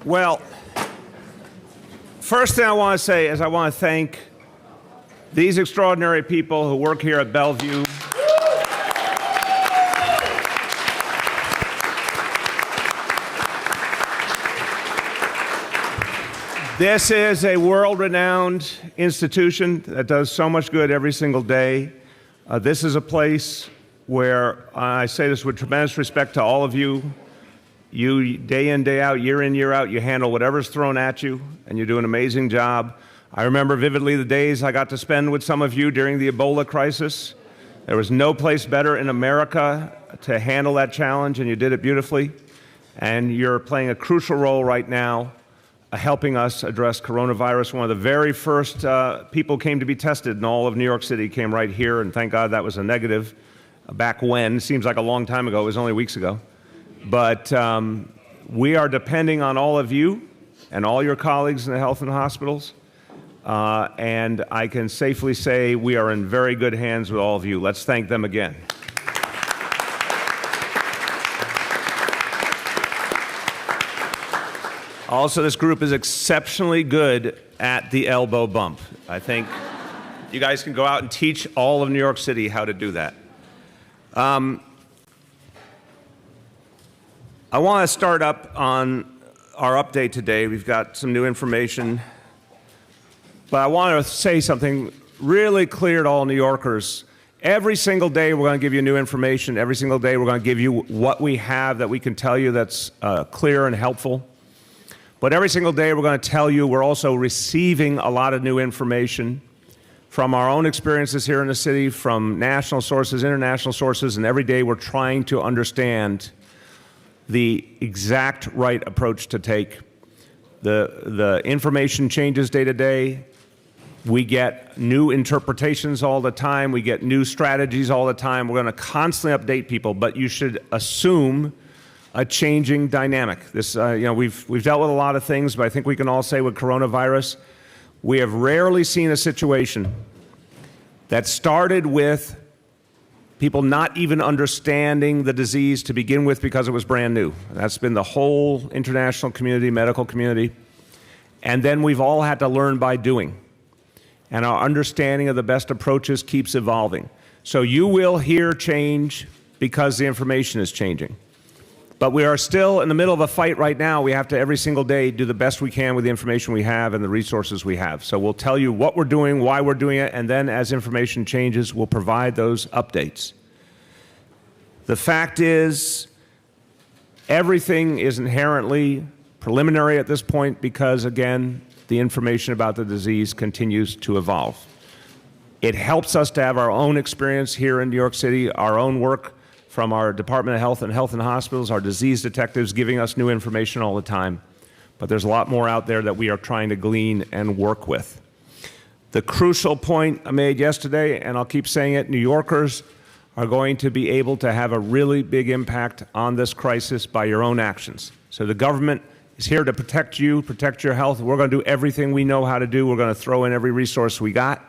Well, first thing I want to say is I want to thank these extraordinary people who work here at Bellevue. This is a world-renowned institution that does so much good every single day. This is a place where I say this with tremendous respect to all of you. You, day in, day out, year in, year out, you handle whatever's thrown at you, and you do an amazing job. I remember vividly the days I got to spend with some of you during the Ebola crisis. There was no place better in America to handle that challenge, and you did it beautifully. And you're playing a crucial role right now, helping us address coronavirus. One of the very first people came to be tested in all of New York City came right here, and thank God that was a negative back when. Seems like a long time ago. It was only weeks ago. But we are depending on all of you and all your colleagues in the health and hospitals. And I can safely say we are in very good hands with all of you. Let's thank them again. Also, this group is exceptionally good at the elbow bump. I think you guys can go out and teach all of New York City how to do that. I want to start up on our update today. We've got some new information. But I want to say something really clear to all New Yorkers. Every single day we're going to give you new information. Every single day we're going to give you what we have that we can tell you that's clear and helpful. But every single day we're going to tell you we're also receiving a lot of new information from our own experiences here in the city, from national sources, international sources, and every day we're trying to understand the exact right approach to take. The information changes day to day. We get new interpretations all the time. We get new strategies all the time. We're going to constantly update people, but you should assume a changing dynamic. This, we've dealt with a lot of things, but I think we can all say with coronavirus, we have rarely seen a situation that started with people not even understanding the disease to begin with because it was brand new. That's been the whole international community, medical community. And then we've all had to learn by doing. And our understanding of the best approaches keeps evolving. So you will hear change because the information is changing. But we are still in the middle of a fight right now. We have to every single day do the best we can with the information we have and the resources we have. So we'll tell you what we're doing, why we're doing it, and then as information changes, we'll provide those updates. The fact is, everything is inherently preliminary at this point because, again, the information about the disease continues to evolve. It helps us to have our own experience here in New York City, our own work from our Department of Health and Hospitals, our disease detectives giving us new information all the time. But there's a lot more out there that we are trying to glean and work with. The crucial point I made yesterday, and I'll keep saying it, New Yorkers are going to be able to have a really big impact on this crisis by your own actions. So the government is here to protect you, protect your health. We're going to do everything we know how to do. We're going to throw in every resource we got.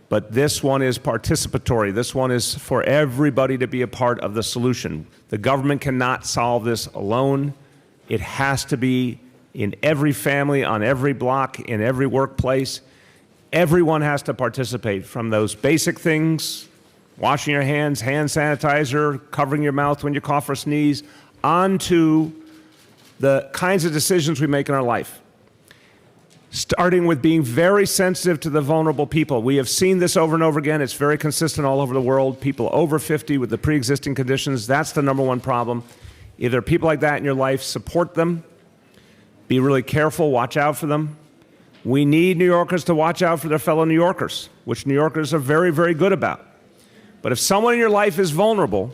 But this one is participatory. This one is for everybody to be a part of the solution. The government cannot solve this alone. It has to be in every family, on every block, in every workplace. Everyone has to participate, from those basic things, washing your hands, hand sanitizer, covering your mouth when you cough or sneeze, onto the kinds of decisions we make in our life. Starting with being very sensitive to the vulnerable people. We have seen this over and over again. It's very consistent all over the world. People over 50 with the pre-existing conditions, that's the number one problem. If there are people like that in your life, support them. Be really careful, watch out for them. We need New Yorkers to watch out for their fellow New Yorkers, which New Yorkers are very, very good about. But if someone in your life is vulnerable,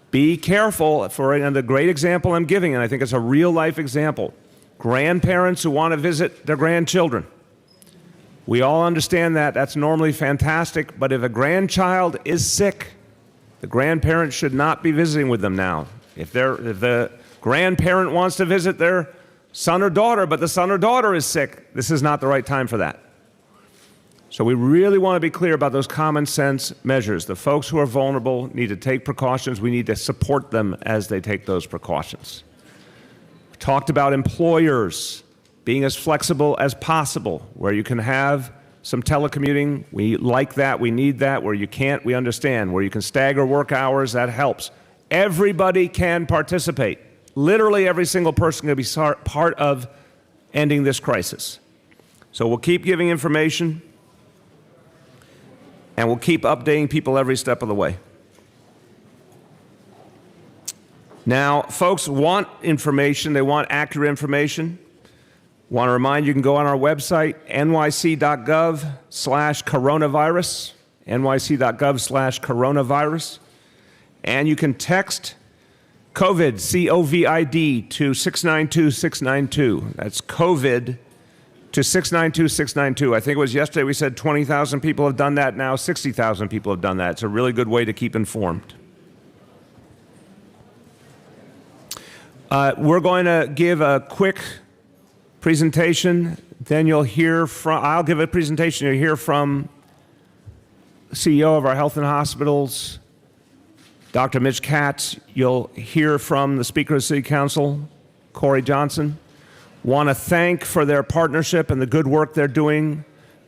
be careful. And the great example I'm giving, and I think it's a real life example, grandparents who want to visit their grandchildren. We all understand that. That's normally fantastic. But if a grandchild is sick, the grandparent should not be visiting with them now. If the grandparent wants to visit their son or daughter, but the son or daughter is sick, this is not the right time for that. So we really want to be clear about those common sense measures. The folks who are vulnerable need to take precautions. We need to support them as they take those precautions. Talked about employers being as flexible as possible, where you can have some telecommuting. We like that, we need that. Where you can't, we understand. Where you can stagger work hours, that helps. Everybody can participate. Literally every single person can be part of ending this crisis. So we'll keep giving information, and we'll keep updating people every step of the way. Now, folks want information. They want accurate information. Want to remind you, can go on our website, nyc.gov/coronavirus, nyc.gov/coronavirus, and you can text COVID, C-O-V-I-D, to 692-692. That's COVID to 692-692. I think it was yesterday we said 20,000 people have done that. Now 60,000 people have done that. It's a really good way to keep informed. We're going to give a quick presentation, then you'll hear from, I'll give a presentation, you'll hear from the CEO of our health and hospitals, Dr. Mitch Katz. You'll hear from the Speaker of the City Council, Corey Johnson. Want to thank for their partnership and the good work they're doing.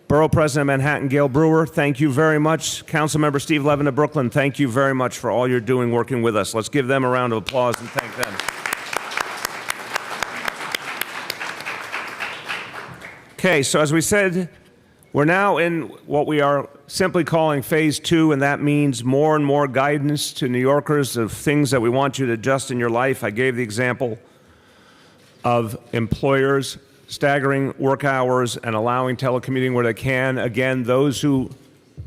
Borough President of Manhattan, Gail Brewer, thank you very much. Councilmember Steve Levin of Brooklyn, thank you very much for all you're doing working with us. Let's give them a round of applause and thank them. Okay, so as we said, we're now in what we are simply calling phase 2, and that means more and more guidance to New Yorkers of things that we want you to adjust in your life. I gave the example of employers staggering work hours and allowing telecommuting where they can. Again, those who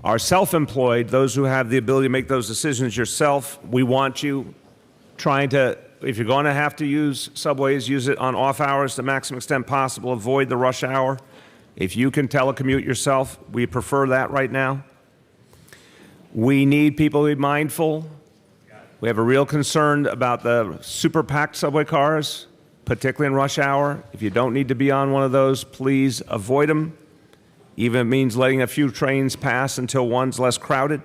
are self-employed, those who have the ability to make those decisions yourself, we want you trying to, if you're going to have to use subways, use it on off hours to the maximum extent possible. Avoid the rush hour. If you can telecommute yourself, we prefer that right now. We need people to be mindful. We have a real concern about the super packed subway cars, particularly in rush hour. If you don't need to be on one of those, please avoid them. Even if it means letting a few trains pass until one's less crowded.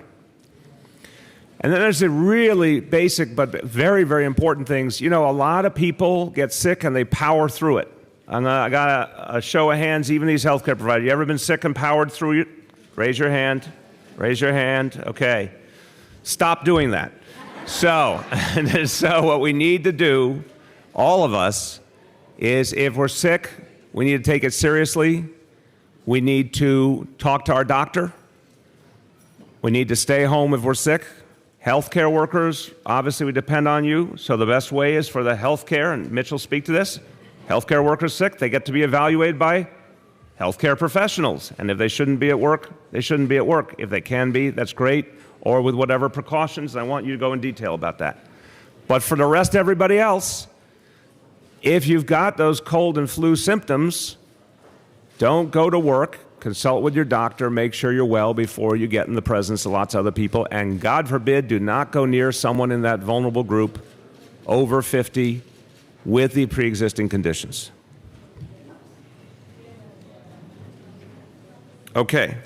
And then there's the really basic but very, very important things. You know, a lot of people get sick and they power through it. I got a show of hands, even these healthcare providers. You ever been sick and powered through it? Raise your hand. Raise your hand. Okay. Stop doing that. So what we need to do, all of us, is if we're sick, we need to take it seriously. We need to talk to our doctor. We need to stay home if we're sick. Healthcare workers, obviously we depend on you, so the best way is for the healthcare, and Mitch will speak to this, healthcare workers sick, they get to be evaluated by healthcare professionals, and if they shouldn't be at work, they shouldn't be at work. If they can be, that's great, or with whatever precautions, and I want you to go in detail about that. But for the rest of everybody else, if you've got those cold and flu symptoms, don't go to work. Consult with your doctor, make sure you're well before you get in the presence of lots of other people, and God forbid, do not go near someone in that vulnerable group over 50 with the pre-existing conditions. Okay.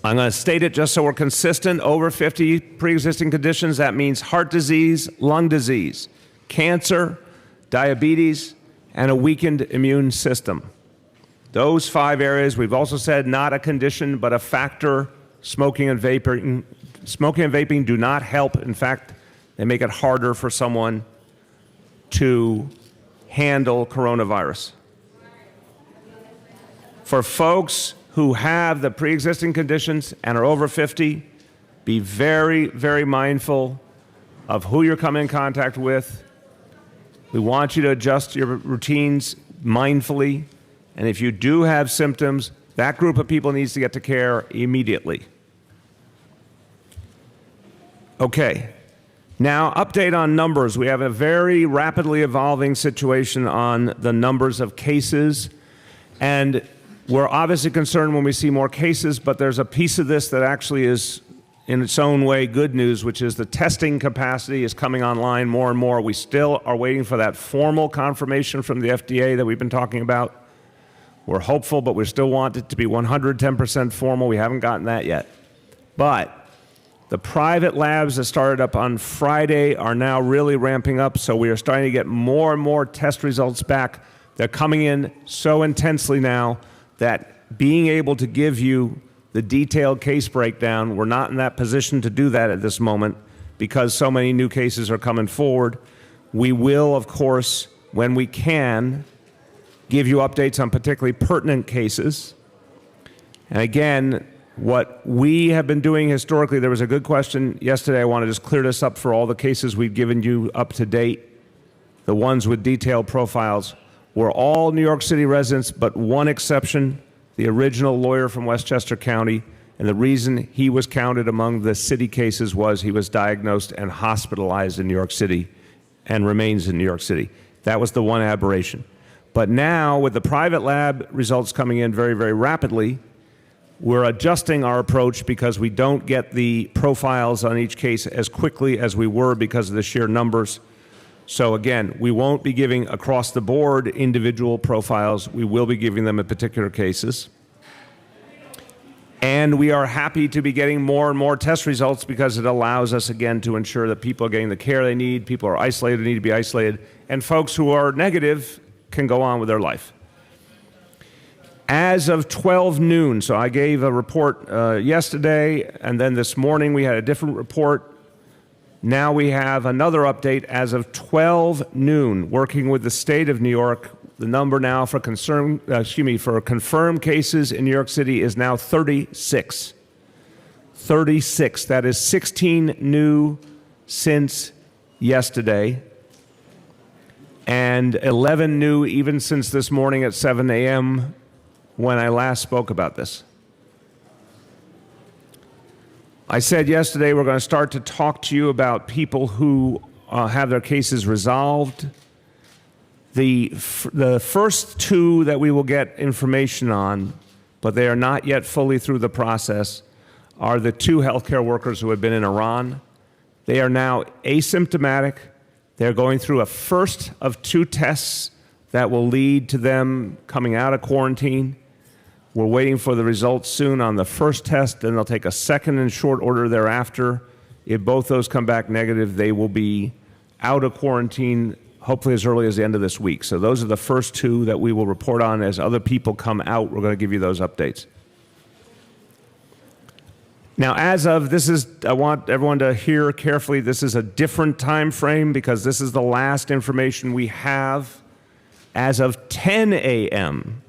I'm going to state it just so we're consistent. Over 50 pre-existing conditions, that means heart disease, lung disease, cancer, diabetes, and a weakened immune system. Those 5 areas, we've also said not a condition, but a factor. Smoking and vaping do not help. In fact, they make it harder for someone to handle coronavirus. For folks who have the pre-existing conditions and are over 50, be very, very mindful of who you're coming in contact with. We want you to adjust your routines mindfully. And if you do have symptoms, that group of people needs to get to care immediately. Okay. Now, update on numbers. We have a very rapidly evolving situation on the numbers of cases. And we're obviously concerned when we see more cases, but there's a piece of this that actually is, in its own way, good news, which is the testing capacity is coming online more and more. We still are waiting for that formal confirmation from the FDA that we've been talking about. We're hopeful, but we still want it to be 110% formal. We haven't gotten that yet. But The private labs that started up on Friday are now really ramping up, so we are starting to get more and more test results back. They're coming in so intensely now that being able to give you the detailed case breakdown, we're not in that position to do that at this moment because so many new cases are coming forward. We will, of course, when we can, give you updates on particularly pertinent cases. And again, what we have been doing historically, there was a good question yesterday. I want to just clear this up for all the cases we've given you up to date. The ones with detailed profiles were all New York City residents, but one exception, the original lawyer from Westchester County. And the reason he was counted among the city cases was he was diagnosed and hospitalized in New York City and remains in New York City. That was the one aberration. But now, with the private lab results coming in very, very rapidly, we're adjusting our approach because we don't get the profiles on each case as quickly as we were because of the sheer numbers. So again, we won't be giving across the board individual profiles. We will be giving them in particular cases. And we are happy to be getting more and more test results because it allows us, again, to ensure that people are getting the care they need, people are isolated, need to be isolated, and folks who are negative can go on with their life. As of 12 noon, so I gave a report yesterday, and then this morning we had a different report. Now we have another update as of 12 noon, working with the state of New York. The number now for confirmed cases in New York City is now 36. 36. That is 16 new since yesterday, and 11 new even since this morning at 7 a.m. when I last spoke about this. I said yesterday we're going to start to talk to you about people who have their cases resolved. The first two that we will get information on, but they are not yet fully through the process, are the two healthcare workers who have been in Iran. They are now asymptomatic. They're going through a first of two tests that will lead to them coming out of quarantine. We're waiting for the results soon on the first test, and they'll take a second in short order thereafter. If both those come back negative, they will be out of quarantine hopefully as early as the end of this week. So those are the first two that we will report on. As other people come out, we're going to give you those updates. Now, as of this is, I want everyone to hear carefully, this is a different time frame because this is the last information we have as of 10 a.m.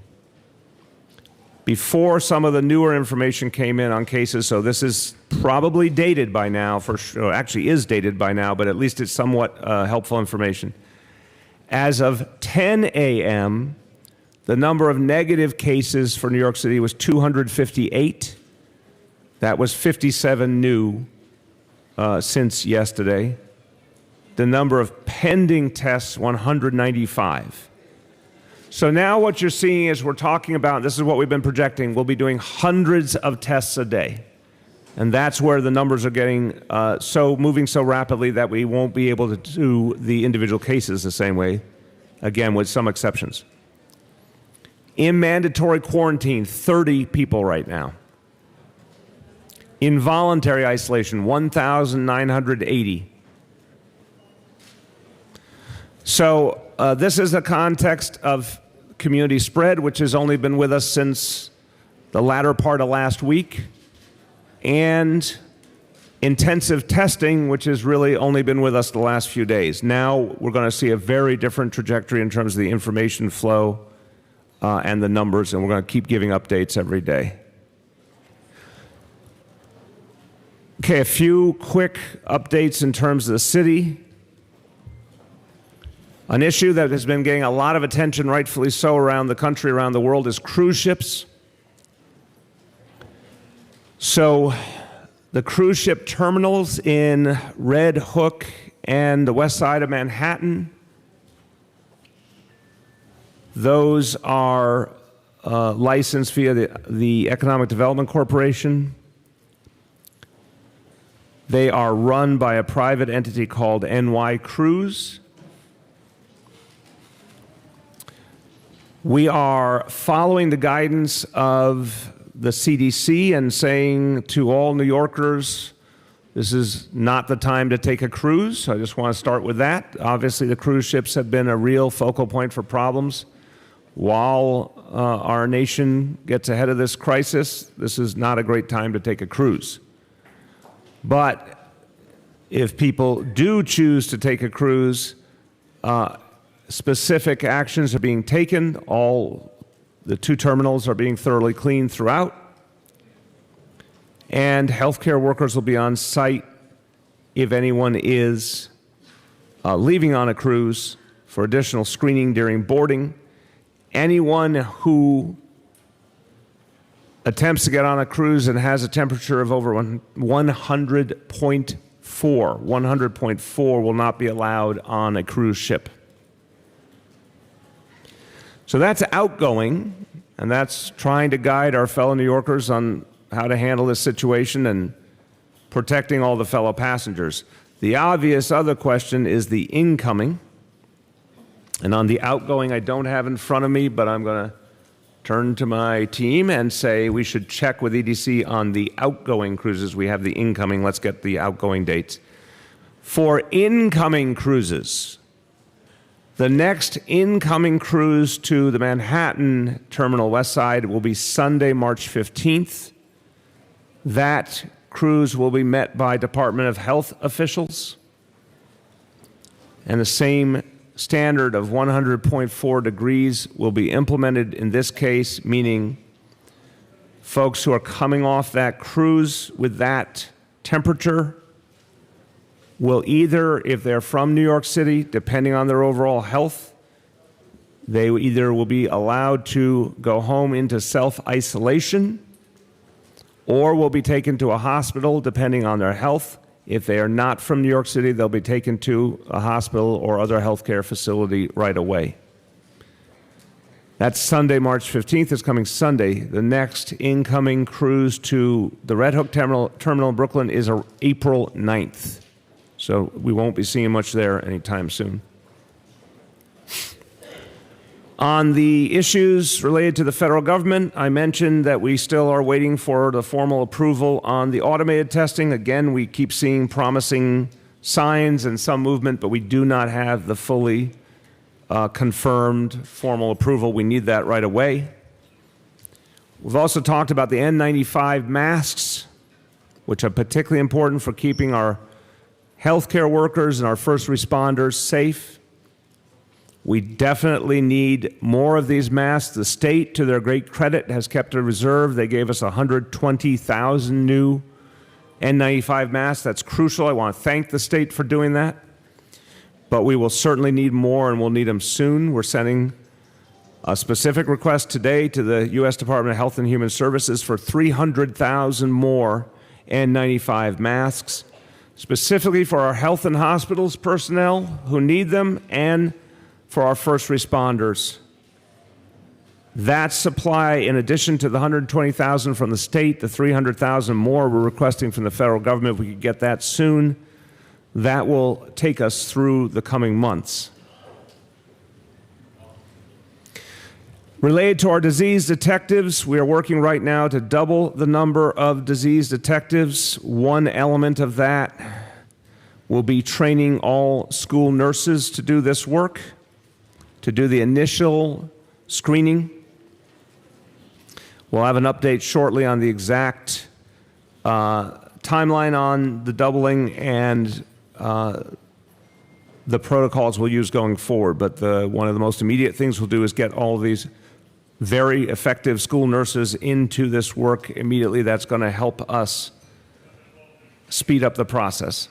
before some of the newer information came in on cases. So this is probably dated by now, for sure, actually is dated by now, but at least it's somewhat helpful information. As of 10 a.m., the number of negative cases for New York City was 258. That was 57 new since yesterday. The number of pending tests, 195. So now what you're seeing is we're talking about, this is what we've been projecting, we'll be doing hundreds of tests a day. And that's where the numbers are getting moving so rapidly that we won't be able to do the individual cases the same way, again, with some exceptions. In mandatory quarantine, 30 people right now. Involuntary isolation, 1,980. So this is the context of community spread, which has only been with us since the latter part of last week, and intensive testing, which has really only been with us the last few days. Now we're going to see a very different trajectory in terms of the information flow and the numbers, and we're going to keep giving updates every day. Okay, a few quick updates in terms of the city. An issue that has been getting a lot of attention, rightfully so, around the country, around the world, is cruise ships. So the cruise ship terminals in Red Hook and the west side of Manhattan, those are licensed via the Economic Development Corporation. They are run by a private entity called NY Cruise. We are following the guidance of the CDC and saying to all New Yorkers This is not the time to take a cruise, so I just want to start with that. Obviously, the cruise ships have been a real focal point for problems. While our nation gets ahead of this crisis, this is not a great time to take a cruise. But if people do choose to take a cruise, specific actions are being taken. All the 2 terminals are being thoroughly cleaned throughout. And healthcare workers will be on site if anyone is leaving on a cruise for additional screening during boarding. Anyone who attempts to get on a cruise and has a temperature of over 100.4 will not be allowed on a cruise ship. So that's outgoing, and that's trying to guide our fellow New Yorkers on how to handle this situation and protecting all the fellow passengers. The obvious other question is the incoming. And on the outgoing, I don't have in front of me, but I'm going to turn to my team and say we should check with EDC on the outgoing cruises. We have the incoming. Let's get the outgoing dates. For incoming cruises, the next incoming cruise to the Manhattan Terminal West Side will be Sunday, March 15th. That cruise will be met by Department of Health officials, and the same standard of 100.4 degrees will be implemented in this case, meaning folks who are coming off that cruise with that temperature will either, if they're from New York City, depending on their overall health, they either will be allowed to go home into self-isolation or will be taken to a hospital depending on their health. If they are not from New York City, they'll be taken to a hospital or other healthcare facility right away. That's Sunday, March 15th. It's coming Sunday. The next incoming cruise to the Red Hook Terminal in Brooklyn is April 9th. So we won't be seeing much there anytime soon. On the issues related to the federal government, I mentioned that we still are waiting for the formal approval on the automated testing. Again, we keep seeing promising signs and some movement, but we do not have the fully confirmed formal approval. We need that right away. We've also talked about the N95 masks, which are particularly important for keeping our healthcare workers and our first responders safe. We definitely need more of these masks. The state, to their great credit, has kept a reserve. They gave us 120,000 new N95 masks. That's crucial. I want to thank the state for doing that. But we will certainly need more, and we'll need them soon. We're sending a specific request today to the U.S. Department of Health and Human Services for 300,000 more N95 masks, specifically for our health and hospitals personnel who need them and for our first responders. That supply, in addition to the 120,000 from the state, the 300,000 more we're requesting from the federal government, if we could get that soon, that will take us through the coming months. Related to our disease detectives, we are working right now to double the number of disease detectives. One element of that will be training all school nurses to do this work, to do the initial screening. We'll have an update shortly on the exact timeline on the doubling and the protocols we'll use going forward. But one of the most immediate things we'll do is get all of these very effective school nurses into this work immediately. That's going to help us speed up the process.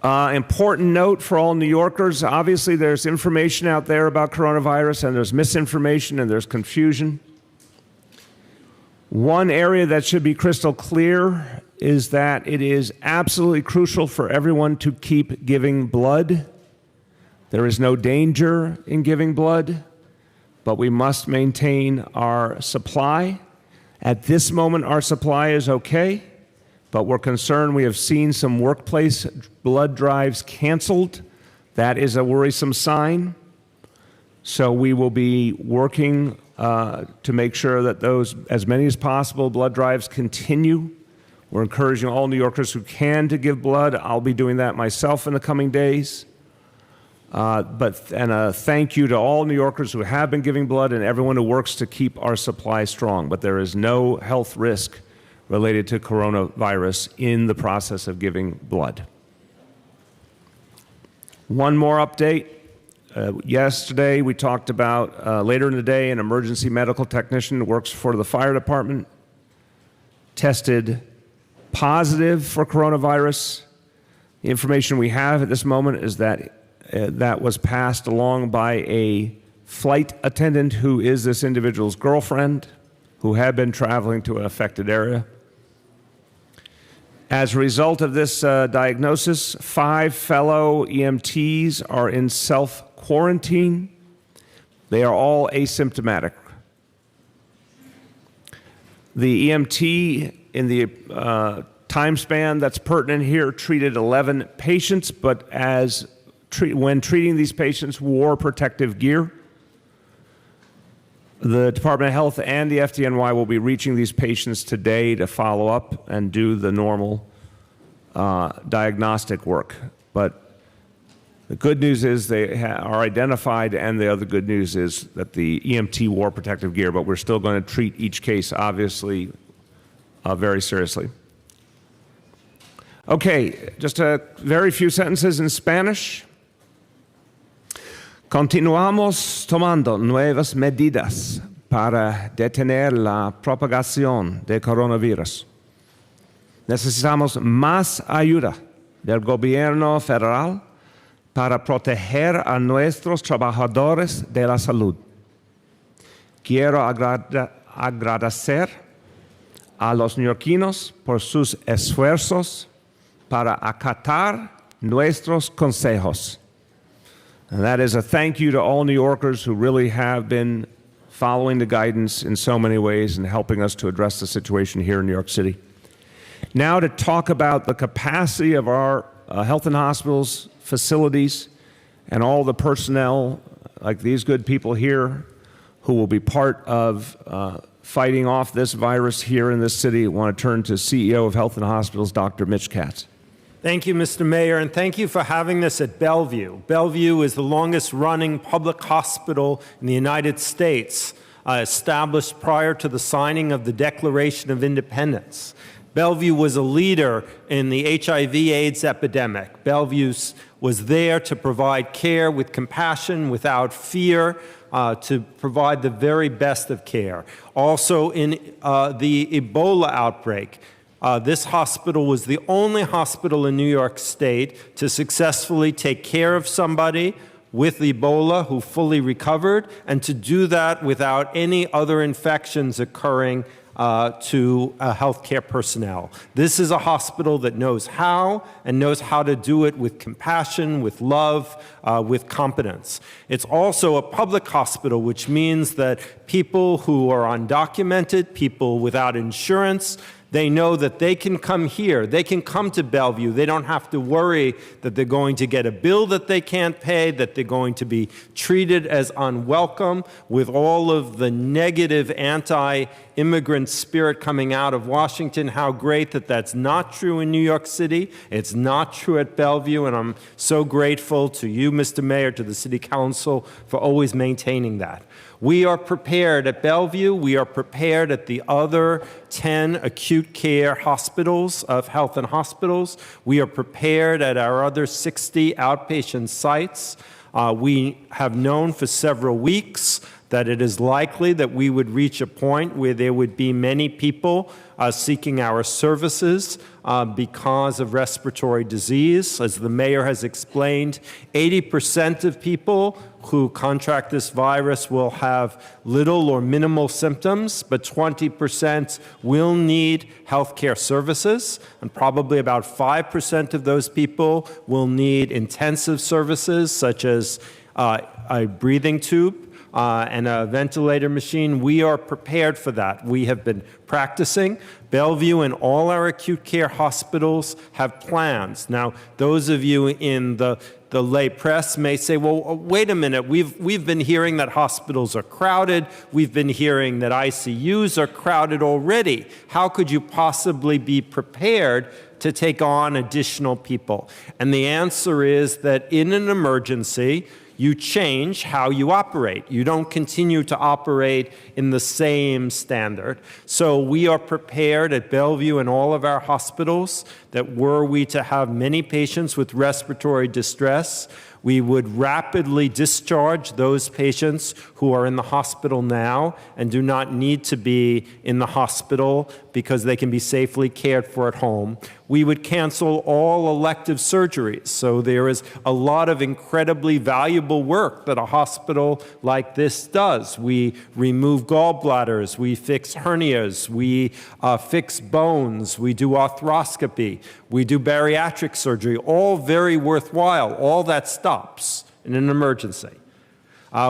Important note for all New Yorkers, obviously there's information out there about coronavirus, and there's misinformation and there's confusion. One area that should be crystal clear is that it is absolutely crucial for everyone to keep giving blood. There is no danger in giving blood, but we must maintain our supply. At this moment, our supply is okay, but we're concerned. We have seen some workplace blood drives canceled. That is a worrisome sign. So we will be working to make sure that those, as many as possible, blood drives continue. We're encouraging all New Yorkers who can to give blood. I'll be doing that myself in the coming days. And a thank you to all New Yorkers who have been giving blood and everyone who works to keep our supply strong. But there is no health risk related to coronavirus in the process of giving blood. One more update. Yesterday we talked about, later in the day, an emergency medical technician who works for the fire department tested positive for coronavirus. The information we have at this moment is that that was passed along by a flight attendant who is this individual's girlfriend, who had been traveling to an affected area. As a result of this diagnosis, 5 fellow EMTs are in self-quarantine. They are all asymptomatic. The EMT in the time span that's pertinent here treated 11 patients, but when treating these patients, wore protective gear. The Department of Health and the FDNY will be reaching these patients today to follow up and do the normal diagnostic work. But the good news is they are identified, and the other good news is that the EMT wore protective gear, but we're still going to treat each case, obviously, very seriously. Okay, just a very few sentences in Spanish. Continuamos tomando nuevas medidas para detener la propagación del coronavirus. Necesitamos más ayuda del gobierno federal para proteger a nuestros trabajadores de la salud. Quiero agradecer a los neoyorquinos por sus esfuerzos para acatar nuestros consejos. And that is a thank you to all New Yorkers who really have been following the guidance in so many ways and helping us to address the situation here in New York City. Now to talk about the capacity of our health and hospitals, facilities, and all the personnel, like these good people here, who will be part of fighting off this virus here in this city. I want to turn to CEO of Health and Hospitals, Dr. Mitch Katz. Thank you, Mr. Mayor, and thank you for having this at Bellevue. Bellevue is the longest-running public hospital in the United States, established prior to the signing of the Declaration of Independence. Bellevue was a leader in the HIV/AIDS epidemic. Bellevue was there to provide care with compassion, without fear, to provide the very best of care. Also in the Ebola outbreak, this hospital was the only hospital in New York State to successfully take care of somebody with Ebola who fully recovered, and to do that without any other infections occurring to healthcare personnel. This is a hospital that knows how, and knows how to do it with compassion, with love, with competence. It's also a public hospital, which means that people who are undocumented, people without insurance, they know that they can come here, they can come to Bellevue. They don't have to worry that they're going to get a bill that they can't pay, that they're going to be treated as unwelcome, with all of the negative anti-immigrant spirit coming out of Washington. How great that that's not true in New York City. It's not true at Bellevue, and I'm so grateful to you, Mr. Mayor, to the City Council for always maintaining that. We are prepared at Bellevue. We are prepared at the other 10 acute care hospitals of Health and Hospitals. We are prepared at our other 60 outpatient sites. We have known for several weeks that it is likely that we would reach a point where there would be many people seeking our services because of respiratory disease. As the mayor has explained, 80% of people who contract this virus will have little or minimal symptoms, but 20% will need healthcare services, and probably about 5% of those people will need intensive services, such as a breathing tube and a ventilator machine. We are prepared for that. We have been practicing. Bellevue and all our acute care hospitals have plans. Now, those of you in the the lay press may say, well, wait a minute, we've been hearing that hospitals are crowded, we've been hearing that ICUs are crowded already. How could you possibly be prepared to take on additional people? And the answer is that in an emergency, you change how you operate. You don't continue to operate in the same standard. So we are prepared at Bellevue and all of our hospitals that were we to have many patients with respiratory distress, we would rapidly discharge those patients who are in the hospital now and do not need to be in the hospital because they can be safely cared for at home. We would cancel all elective surgeries. So there is a lot of incredibly valuable work that a hospital like this does. We remove gallbladders, we fix hernias, we fix bones, we do arthroscopy, we do bariatric surgery, all very worthwhile. All that stops in an emergency.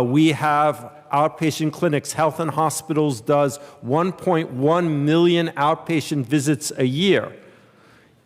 We have outpatient clinics. Health and Hospitals does 1.1 million outpatient visits a year.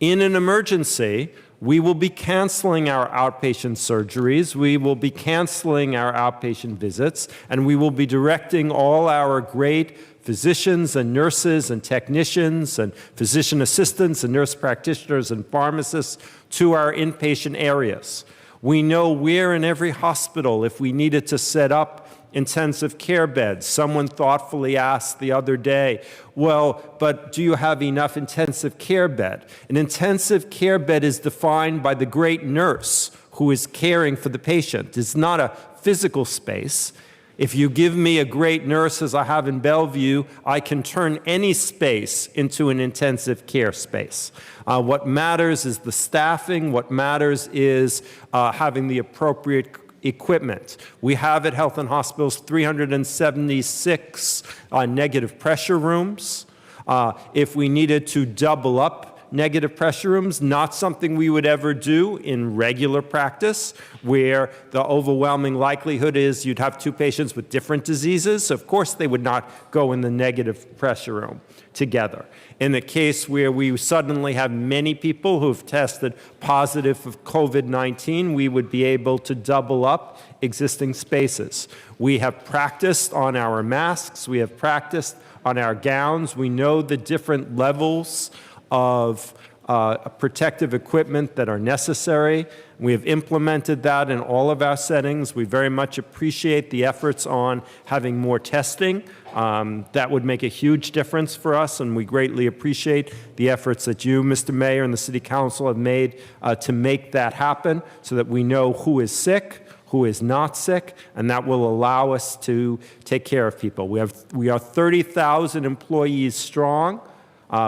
In an emergency, we will be canceling our outpatient surgeries, we will be canceling our outpatient visits, and we will be directing all our great physicians and nurses and technicians and physician assistants and nurse practitioners and pharmacists to our inpatient areas. We know where in every hospital, if we needed to set up intensive care beds. Someone thoughtfully asked the other day, well, but do you have enough intensive care bed? An intensive care bed is defined by the great nurse who is caring for the patient. It's not a physical space. If you give me a great nurse, as I have in Bellevue, I can turn any space into an intensive care space. What matters is the staffing. What matters is having the appropriate equipment. We have at Health and Hospitals 376 negative pressure rooms. If we needed to double up negative pressure rooms, not something we would ever do in regular practice, where the overwhelming likelihood is you'd have two patients with different diseases. Of course, they would not go in the negative pressure room together. In the case where we suddenly have many people who've tested positive for COVID-19, we would be able to double up existing spaces. We have practiced on our masks. We have practiced on our gowns. We know the different levels of protective equipment that are necessary. We have implemented that in all of our settings. We very much appreciate the efforts on having more testing. That would make a huge difference for us, and we greatly appreciate the efforts that you, Mr. Mayor, and the City Council have made to make that happen so that we know who is sick, who is not sick, and that will allow us to take care of people. We are 30,000 employees strong.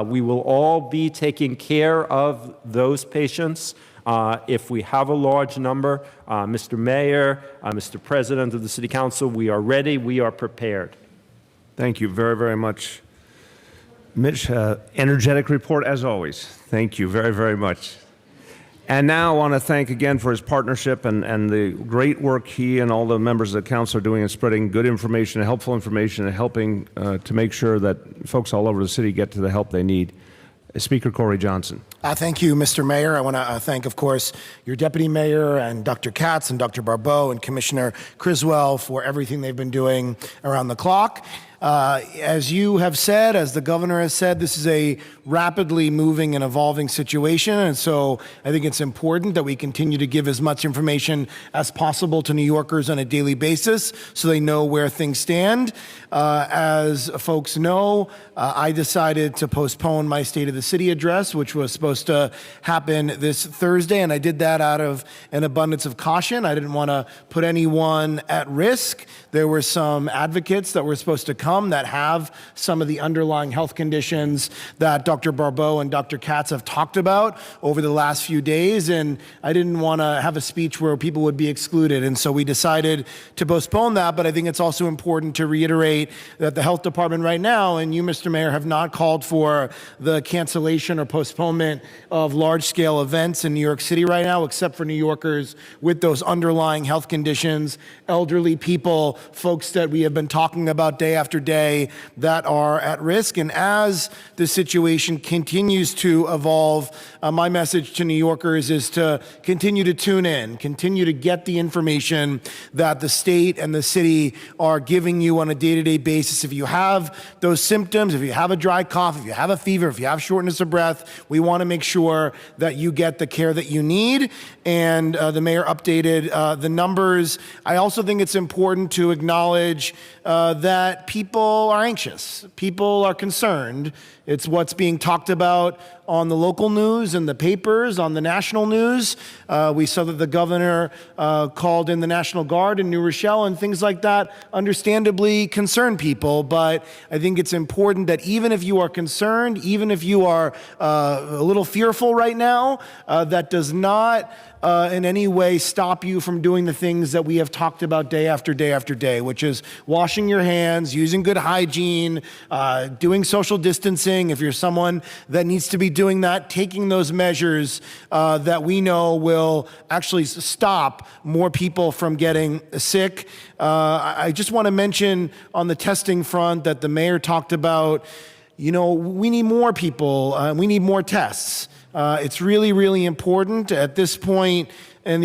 We will all be taking care of those patients. If we have a large number, Mr. Mayor, Mr. President of the City Council, we are ready, we are prepared. Thank you very, very much. Mitch, energetic report as always. Thank you very, very much. And now I want to thank again for his partnership and the great work he and all the members of the council are doing in spreading good information, helpful information, and helping to make sure that folks all over the city get to the help they need. Speaker Corey Johnson. Thank you, Mr. Mayor. I want to thank, of course, your Deputy Mayor and Dr. Katz and Dr. Barbeau and Commissioner Criswell for everything they've been doing around the clock. As you have said, as the governor has said, this is a rapidly moving and evolving situation, and so I think it's important that we continue to give as much information as possible to New Yorkers on a daily basis so they know where things stand. As folks know, I decided to postpone my State of the City address, which was supposed to happen this Thursday, and I did that out of an abundance of caution. I didn't want to put anyone at risk. There were some advocates that were supposed to come that have some of the underlying health conditions that Dr. Barbeau and Dr. Katz have talked about over the last few days, and I didn't want to have a speech where people would be excluded, and so we decided to postpone that. But I think it's also important to reiterate that the health department right now, and you, Mr. Mayor, have not called for the cancellation or postponement of large-scale events in New York City right now, except for New Yorkers with those underlying health conditions, elderly people, folks that we have been talking about day after day that are at risk. And as the situation continues to evolve, my message to New Yorkers is to continue to tune in, continue to get the information that the state and the city are giving you on a day-to-day basis. If you have those symptoms, if you have a dry cough, if you have a fever, if you have shortness of breath, we want to make sure that you get the care that you need. And the mayor updated the numbers. I also think it's important to acknowledge that people are anxious. People are concerned. It's what's being talked about on the local news and the papers, on the national news. We saw that the governor called in the National Guard in New Rochelle, and things like that understandably concern people. But I think it's important that even if you are concerned, even if you are a little fearful right now, that does not in any way stop you from doing the things that we have talked about day after day after day, which is washing your hands, using good hygiene, doing social distancing. If you're someone that needs to be doing that, taking those measures that we know will actually stop more people from getting sick. I just want to mention on the testing front that the mayor talked about, we need more people, we need more tests. It's really, really important. At this point in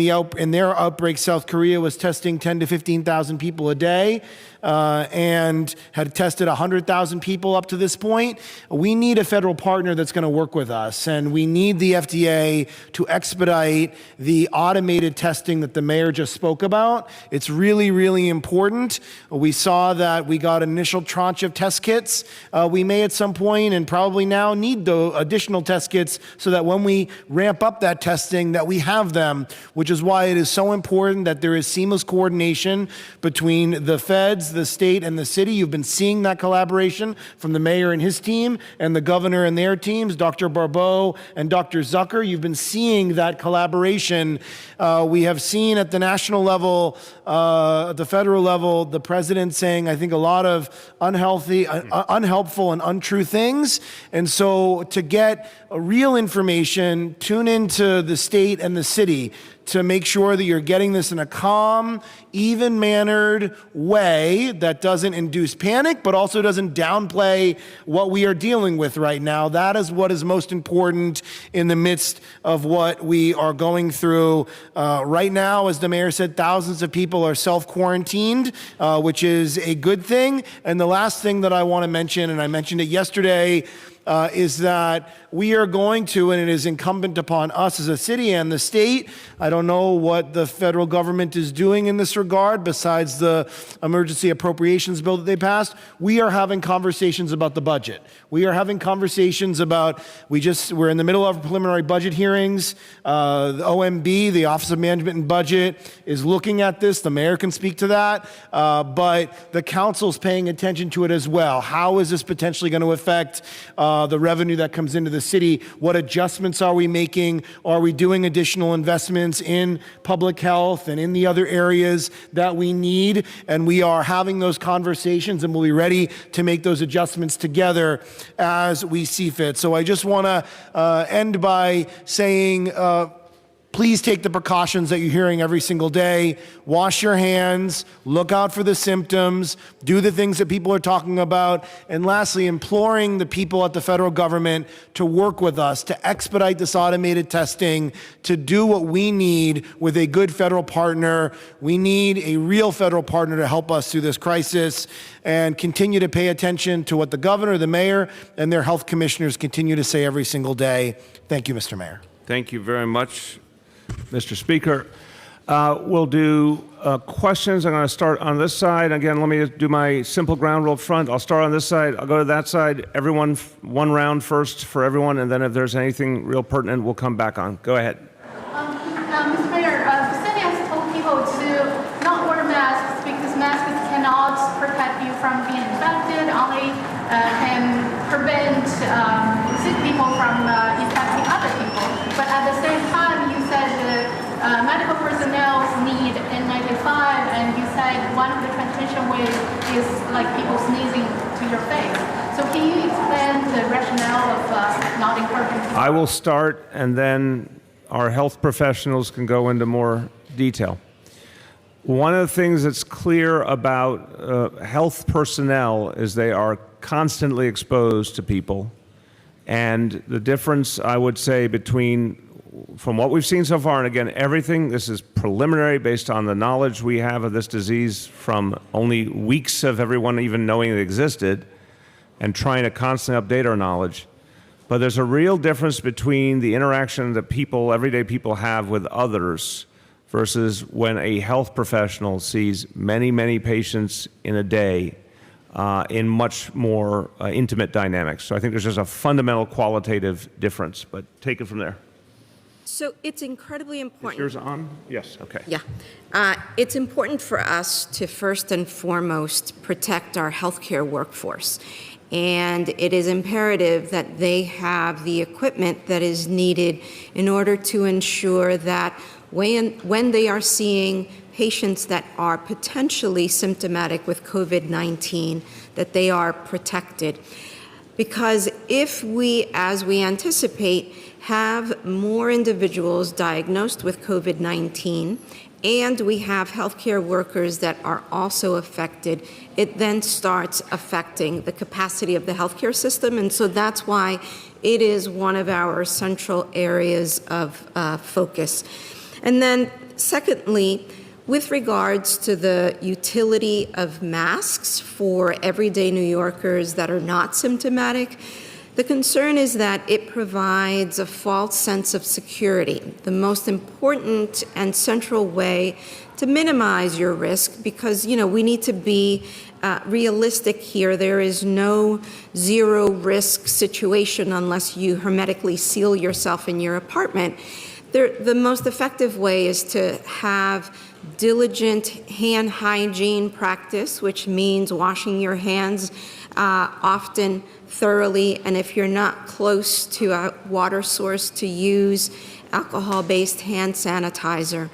their outbreak, South Korea was testing 10 to 15,000 people a day and had tested 100,000 people up to this point. We need a federal partner that's going to work with us, and we need the FDA to expedite the automated testing that the mayor just spoke about. It's really, really important. We saw that we got an initial tranche of test kits. We may at some point and probably now need the additional test kits so that when we ramp up that testing that we have them, which is why it is so important that there is seamless coordination between the feds, the state, and the city. You've been seeing that collaboration from the mayor and his team and the governor and their teams, Dr. Barbeau and Dr. Zucker. You've been seeing that collaboration. We have seen at the national level, at the federal level, the president saying, I think, a lot of unhelpful and untrue things. And so to get real information, tune into the state and the city to make sure that you're getting this in a calm, even-mannered way that doesn't induce panic, but also doesn't downplay what we are dealing with right now. That is what is most important in the midst of what we are going through right now. As the mayor said, thousands of people are self-quarantined, which is a good thing. And the last thing that I want to mention, and I mentioned it yesterday, is that we are going to, and it is incumbent upon us as a city and the state. I don't know what the federal government is doing in this regard besides the emergency appropriations bill that they passed. We are having conversations about the budget. We are having conversations about, we're in the middle of preliminary budget hearings. The OMB, the Office of Management and Budget, is looking at this. The mayor can speak to that, but the council's paying attention to it as well. How is this potentially going to affect the revenue that comes into the city? What adjustments are we making? Are we doing additional investments in public health and in the other areas that we need? And we are having those conversations, and we'll be ready to make those adjustments together as we see fit. So I just want to end by saying, please take the precautions that you're hearing every single day. Wash your hands, look out for the symptoms, do the things that people are talking about, and lastly, imploring the people at the federal government to work with us, to expedite this automated testing, to do what we need with a good federal partner. We need a real federal partner to help us through this crisis, and continue to pay attention to what the governor, the mayor, and their health commissioners continue to say every single day. Thank you, Mr. Mayor. Thank you very much, Mr. Speaker. We'll do questions. I'm going to start on this side. Again, let me do my simple ground rule up front. I'll start on this side. I'll go to that side. Everyone, one round first for everyone, and then if there's anything real pertinent, we'll come back on. Go ahead. Mr. Mayor, the city has told people to not wear masks because masks cannot protect you from being infected, only can prevent sick people from infecting other people. But at the same time, you said medical personnel need N95, and you said one of the transmission ways is like people sneezing to your face. So can you explain the rationale of cannot incur into. I will start, and then our health professionals can go into more detail. One of the things that's clear about health personnel is they are constantly exposed to people. And the difference, I would say, from what we've seen so far, and again, everything, this is preliminary based on the knowledge we have of this disease from only weeks of everyone even knowing it existed and trying to constantly update our knowledge. But there's a real difference between the interaction that everyday people have with others versus when a health professional sees many, many patients in a day in much more intimate dynamics. So I think there's just a fundamental qualitative difference, but take it from there. So it's incredibly important. Is yours on? Yes, okay. Yeah. It's important for us to first and foremost protect our healthcare workforce. And it is imperative that they have the equipment that is needed in order to ensure that when they are seeing patients that are potentially symptomatic with COVID-19, that they are protected. Because if we, as we anticipate, have more individuals diagnosed with COVID-19, and we have healthcare workers that are also affected, it then starts affecting the capacity of the healthcare system. And so that's why it is one of our central areas of focus. And then secondly, with regards to the utility of masks for everyday New Yorkers that are not symptomatic, the concern is that it provides a false sense of security, the most important and central way to minimize your risk, because, we need to be realistic here. There is no zero risk situation unless you hermetically seal yourself in your apartment. The most effective way is to have diligent hand hygiene practice, which means washing your hands often, thoroughly, and if you're not close to a water source, to use alcohol-based hand sanitizer.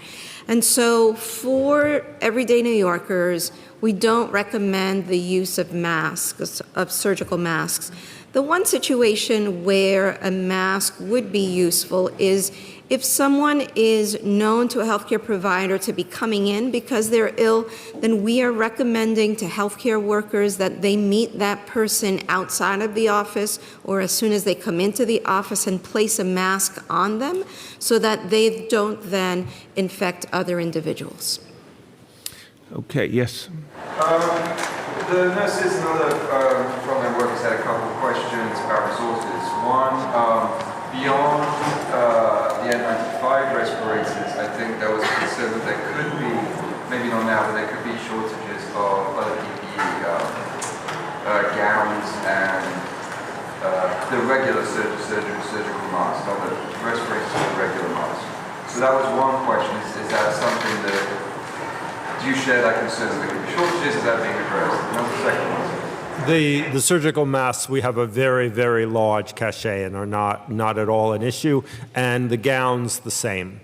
And so for everyday New Yorkers, we don't recommend the use of masks, of surgical masks. The one situation where a mask would be useful is if someone is known to a healthcare provider to be coming in because they're ill, then we are recommending to healthcare workers that they meet that person outside of the office or as soon as they come into the office and place a mask on them so that they don't then infect other individuals. Okay, yes. The nurses and other frontline workers had a couple of questions about resources. One, beyond the N95 respirators, I think there was a concern that there could be, maybe not now, but there could be shortages of other PPE, gowns and the regular surgical masks, not the respirators, but the regular masks. So that was one question. Is that something that, do you share that concern that there could be shortages? Is that being addressed? And that's the second one. The surgical masks, we have a very, very large cachet and are not at all an issue, and the gowns the same.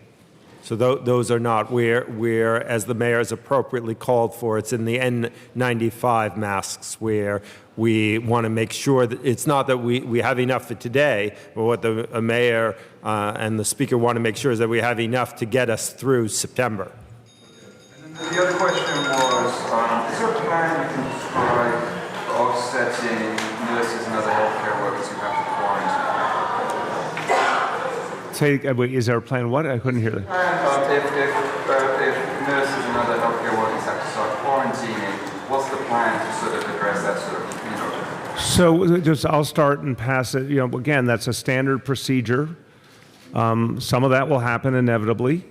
So those are not where, as the mayor has appropriately called for, it's in the N95 masks where we want to make sure that it's not that we have enough for today, but what the mayor and the speaker want to make sure is that we have enough to get us through September. The other question was, is there a plan you can describe for offsetting nurses and other healthcare workers who have to quarantine? Is there a plan? What? I couldn't hear that. If nurses and other healthcare workers have to start quarantining, what's the plan to sort of address that sort of, So I'll start and pass it. Again, that's a standard procedure. Some of that will happen inevitably.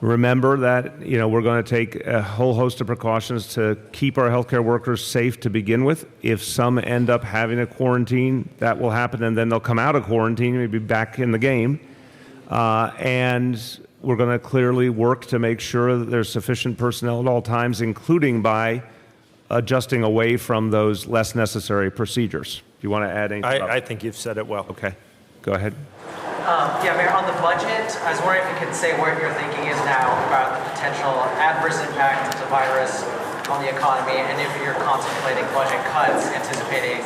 Remember that, we're going to take a whole host of precautions to keep our healthcare workers safe to begin with. If some end up having a quarantine, that will happen, and then they'll come out of quarantine and be back in the game. And we're going to clearly work to make sure that there's sufficient personnel at all times, including by adjusting away from those less necessary procedures. Do you want to add anything? I think you've said it well. Okay, go ahead. Yeah, Mayor, on the budget, I was wondering if you could say what your thinking is now about the potential adverse impact of the virus on the economy, and if you're contemplating budget cuts, anticipating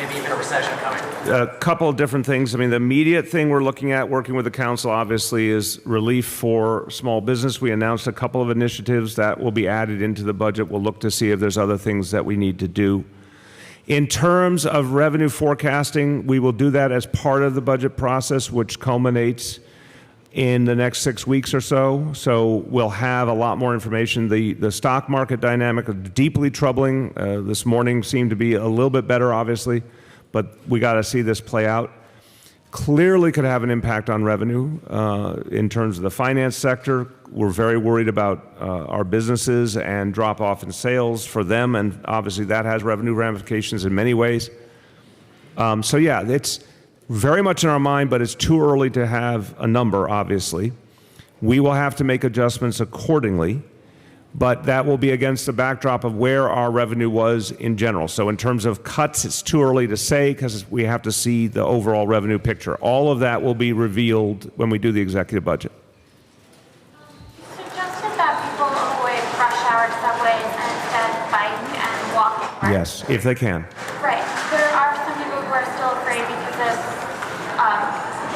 maybe even a recession coming? A couple of different things. I mean, the immediate thing we're looking at, working with the council, obviously, is relief for small business. We announced a couple of initiatives that will be added into the budget. We'll look to see if there's other things that we need to do. In terms of revenue forecasting, we will do that as part of the budget process, which culminates in the next 6 weeks or so. So we'll have a lot more information. The stock market dynamic is deeply troubling. This morning seemed to be a little bit better, obviously, but we got to see this play out. Clearly could have an impact on revenue in terms of the finance sector. We're very worried about our businesses and drop off in sales for them, and obviously that has revenue ramifications in many ways. So yeah, it's very much in our mind, but it's too early to have a number, obviously. We will have to make adjustments accordingly, but that will be against the backdrop of where our revenue was in general. So in terms of cuts, it's too early to say because we have to see the overall revenue picture. All of that will be revealed when we do the executive budget. You suggested that people avoid rush hour subways and instead bike and walk to work. Yes, if they can. Right. There are some people who are still afraid because of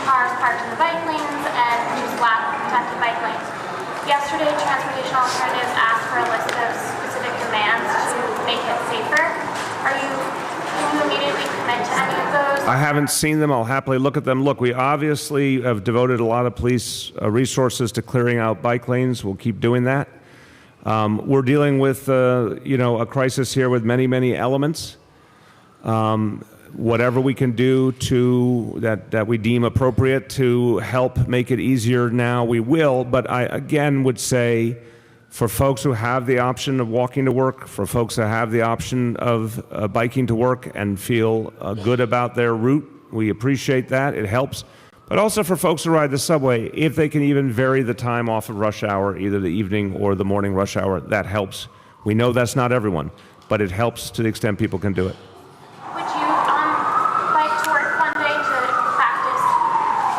cars parked in the bike lanes and just lack of protected bike lanes. Yesterday, Transportation Alternatives asked for a list of specific demands to make it safer. Can you immediately commit to any of those? I haven't seen them. I'll happily look at them. Look, we obviously have devoted a lot of police resources to clearing out bike lanes. We'll keep doing that. We're dealing with, a crisis here with many, many elements. Whatever we can do that we deem appropriate to help make it easier now, we will. But I again would say, for folks who have the option of walking to work, for folks that have the option of biking to work and feel good about their route, we appreciate that. It helps. But also for folks who ride the subway, if they can even vary the time off of rush hour, either the evening or the morning rush hour, that helps. We know that's not everyone, but it helps to the extent people can do it. Would you bike to work one day to practice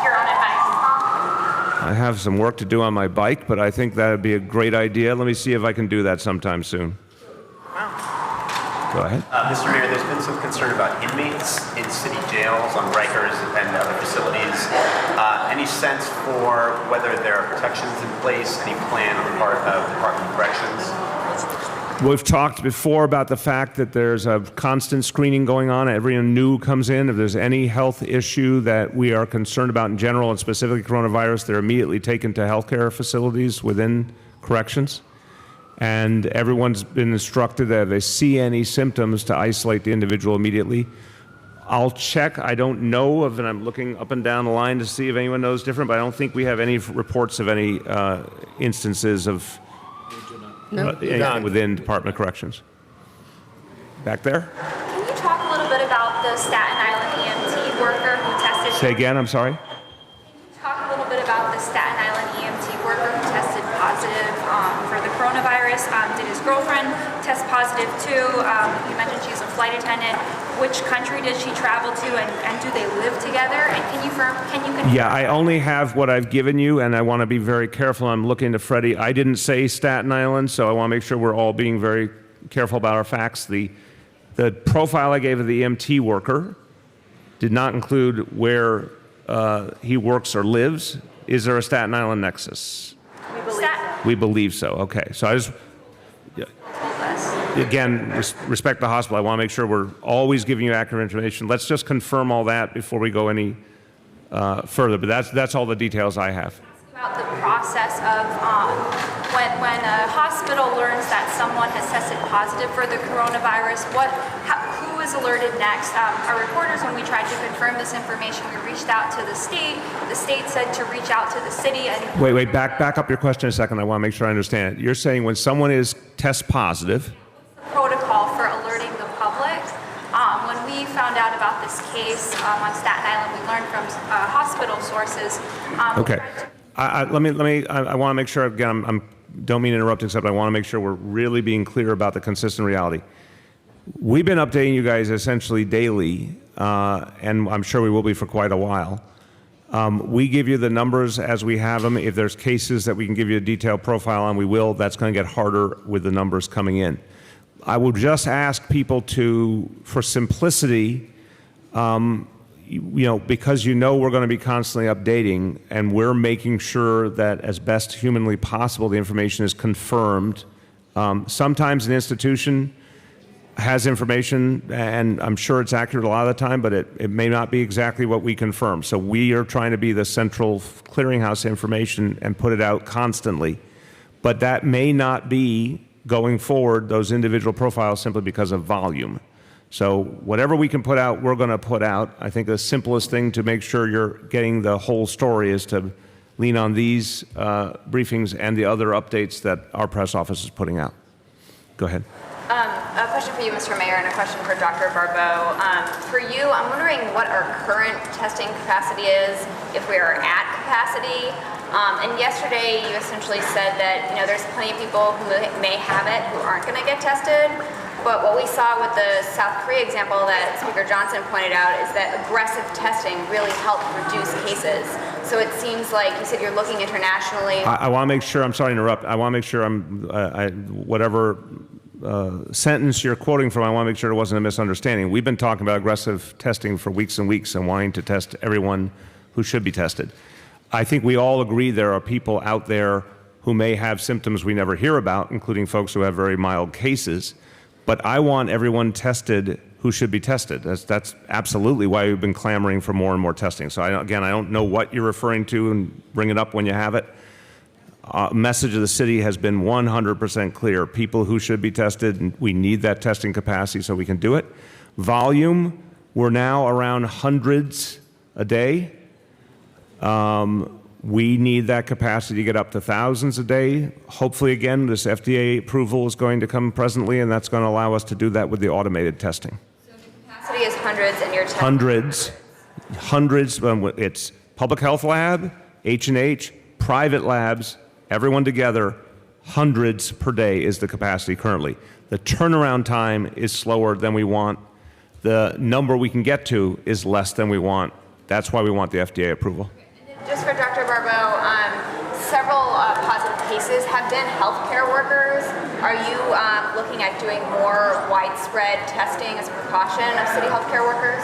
your own advice? I have some work to do on my bike, but I think that would be a great idea. Let me see if I can do that sometime soon. Go ahead. Mr. Mayor, there's been some concern about inmates in city jails, on Rikers and other facilities. Any sense for whether there are protections in place, any plan on the part of the Department of Corrections? We've talked before about the fact that there's a constant screening going on. Everyone new comes in. If there's any health issue that we are concerned about in general, and specifically coronavirus, they're immediately taken to healthcare facilities within corrections. And everyone's been instructed that if they see any symptoms to isolate the individual immediately. I'll check. I don't know of, and I'm looking up and down the line to see if anyone knows different, but I don't think we have any reports of any instances of anything within Department of Corrections. Back there? Can you talk a little bit about the Staten Island EMT worker who tested? Say again, I'm sorry? Can you talk a little bit about the Staten Island EMT worker who tested positive for the coronavirus? Did his girlfriend test positive too? You mentioned she's a flight attendant. Which country did she travel to, and do they live together? And can you confirm? Yeah, I only have what I've given you, and I want to be very careful. I'm looking to Freddie. I didn't say Staten Island, so I want to make sure we're all being very careful about our facts. The profile I gave of the EMT worker did not include where he works or lives. Is there a Staten Island nexus? We believe so. Okay, so I just, again, respect the hospital. I want to make sure we're always giving you accurate information. Let's just confirm all that before we go any further. But that's all the details I have. About the process of when a hospital learns that someone has tested positive for the coronavirus, who is alerted next? Our reporters, when we tried to confirm this information, we reached out to the state. The state said to reach out to the city. And wait, back up your question a second. I want to make sure I understand it. You're saying when someone is test positive. Protocol for alerting the public. When we found out about this case on Staten Island, we learned from hospital sources. Okay. I want to make sure, again, I don't mean to interrupt, except I want to make sure we're really being clear about the consistent reality. We've been updating you guys essentially daily, and I'm sure we will be for quite a while. We give you the numbers as we have them. If there's cases that we can give you a detailed profile on, we will. That's going to get harder with the numbers coming in. I will just ask people to, for simplicity, because we're going to be constantly updating, and we're making sure that as best humanly possible the information is confirmed. Sometimes an institution has information, and I'm sure it's accurate a lot of the time, but it may not be exactly what we confirm. So we are trying to be the central clearinghouse information and put it out constantly. But that may not be, going forward, those individual profiles simply because of volume. So whatever we can put out, we're going to put out. I think the simplest thing to make sure you're getting the whole story is to lean on these briefings and the other updates that our press office is putting out. Go ahead. A question for you, Mr. Mayor, and a question for Dr. Barbeau. For you, I'm wondering what our current testing capacity is, if we are at capacity. And yesterday, you essentially said that there's plenty of people who may have it who aren't going to get tested. But what we saw with the South Korea example that Speaker Johnson pointed out is that aggressive testing really helped reduce cases. So it seems like you said you're looking internationally. I want to make sure, I'm sorry to interrupt, I want to make sure whatever sentence you're quoting from, I want to make sure it wasn't a misunderstanding. We've been talking about aggressive testing for weeks and weeks and wanting to test everyone who should be tested. I think we all agree there are people out there who may have symptoms we never hear about, including folks who have very mild cases. But I want everyone tested who should be tested. That's absolutely why we've been clamoring for more and more testing. So I don't know what you're referring to, and bring it up when you have it. Message of the city has been 100% clear. People who should be tested, we need that testing capacity so we can do it. Volume, we're now around hundreds a day. We need that capacity to get up to thousands a day. Hopefully, again, this FDA approval is going to come presently, and that's going to allow us to do that with the automated testing. So the capacity is hundreds, and you're testing hundreds. It's public health lab, H&H, private labs, everyone together. Hundreds per day is the capacity currently. The turnaround time is slower than we want. The number we can get to is less than we want. That's why we want the FDA approval. Just for Dr. Barbeau, several positive cases have been healthcare workers. Are you looking at doing more widespread testing as a precaution of city healthcare workers?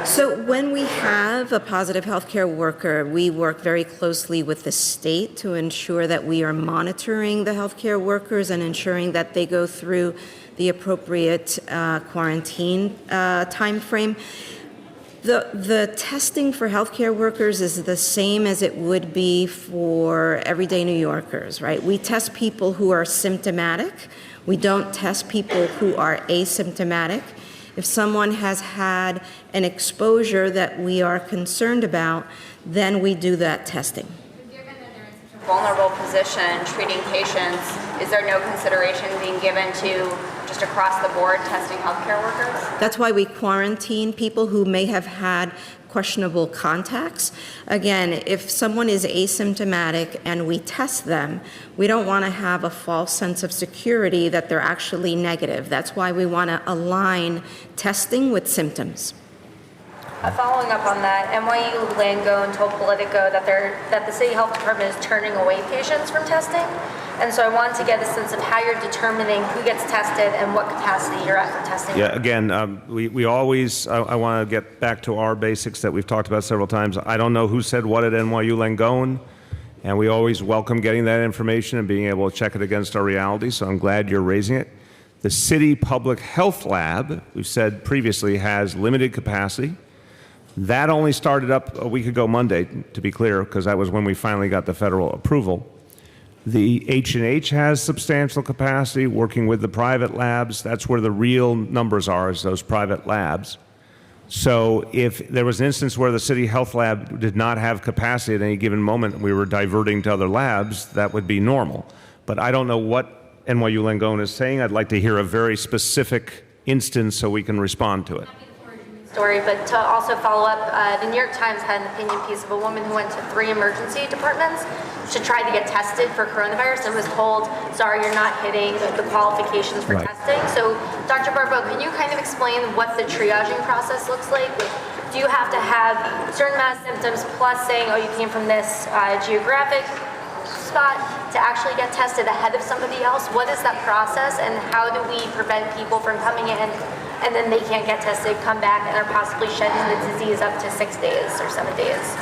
So when we have a positive healthcare worker, we work very closely with the state to ensure that we are monitoring the healthcare workers and ensuring that they go through the appropriate quarantine time frame. The testing for healthcare workers is the same as it would be for everyday New Yorkers, right? We test people who are symptomatic. We don't test people who are asymptomatic. If someone has had an exposure that we are concerned about, then we do that testing. Given that they're in such a vulnerable position treating patients, is there no consideration being given to just across the board testing healthcare workers? That's why we quarantine people who may have had questionable contacts. Again, if someone is asymptomatic and we test them, we don't want to have a false sense of security that they're actually negative. That's why we want to align testing with symptoms. Following up on that, NYU Langone told Politico that the city health department is turning away patients from testing. And so I wanted to get a sense of how you're determining who gets tested and what capacity you're at for testing. Yeah, again, we always, I want to get back to our basics that we've talked about several times. I don't know who said what at NYU Langone, and we always welcome getting that information and being able to check it against our reality, so I'm glad you're raising it. The City Public Health Lab, we've said previously, has limited capacity. That only started up a week ago Monday, to be clear, because that was when we finally got the federal approval. The H&H has substantial capacity, working with the private labs. That's where the real numbers are, is those private labs. So if there was an instance where the city health lab did not have capacity at any given moment and we were diverting to other labs, that would be normal. But I don't know what NYU Langone is saying. I'd like to hear a very specific instance so we can respond to it. Story, but to also follow up, the New York Times had an opinion piece of a woman who went to 3 emergency departments to try to get tested for coronavirus and was told, sorry, you're not hitting the qualifications for testing. So Dr. Barbeau, can you kind of explain what the triaging process looks like? Do you have to have a certain amount of symptoms plus saying, oh, you came from this geographic spot to actually get tested ahead of somebody else? What is that process, and how do we prevent people from coming in and then they can't get tested, come back, and are possibly shedding the disease up to 6 days or 7 days?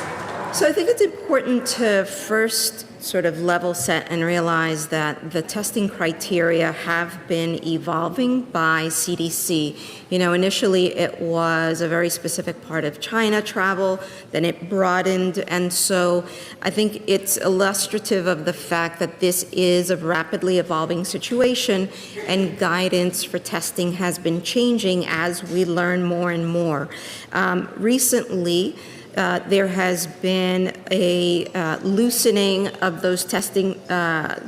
So I think it's important to first sort of level set and realize that the testing criteria have been evolving by CDC. You know, initially it was a very specific part of China travel, then it broadened, and so I think it's illustrative of the fact that this is a rapidly evolving situation, and guidance for testing has been changing as we learn more and more. Recently, there has been a loosening of those testing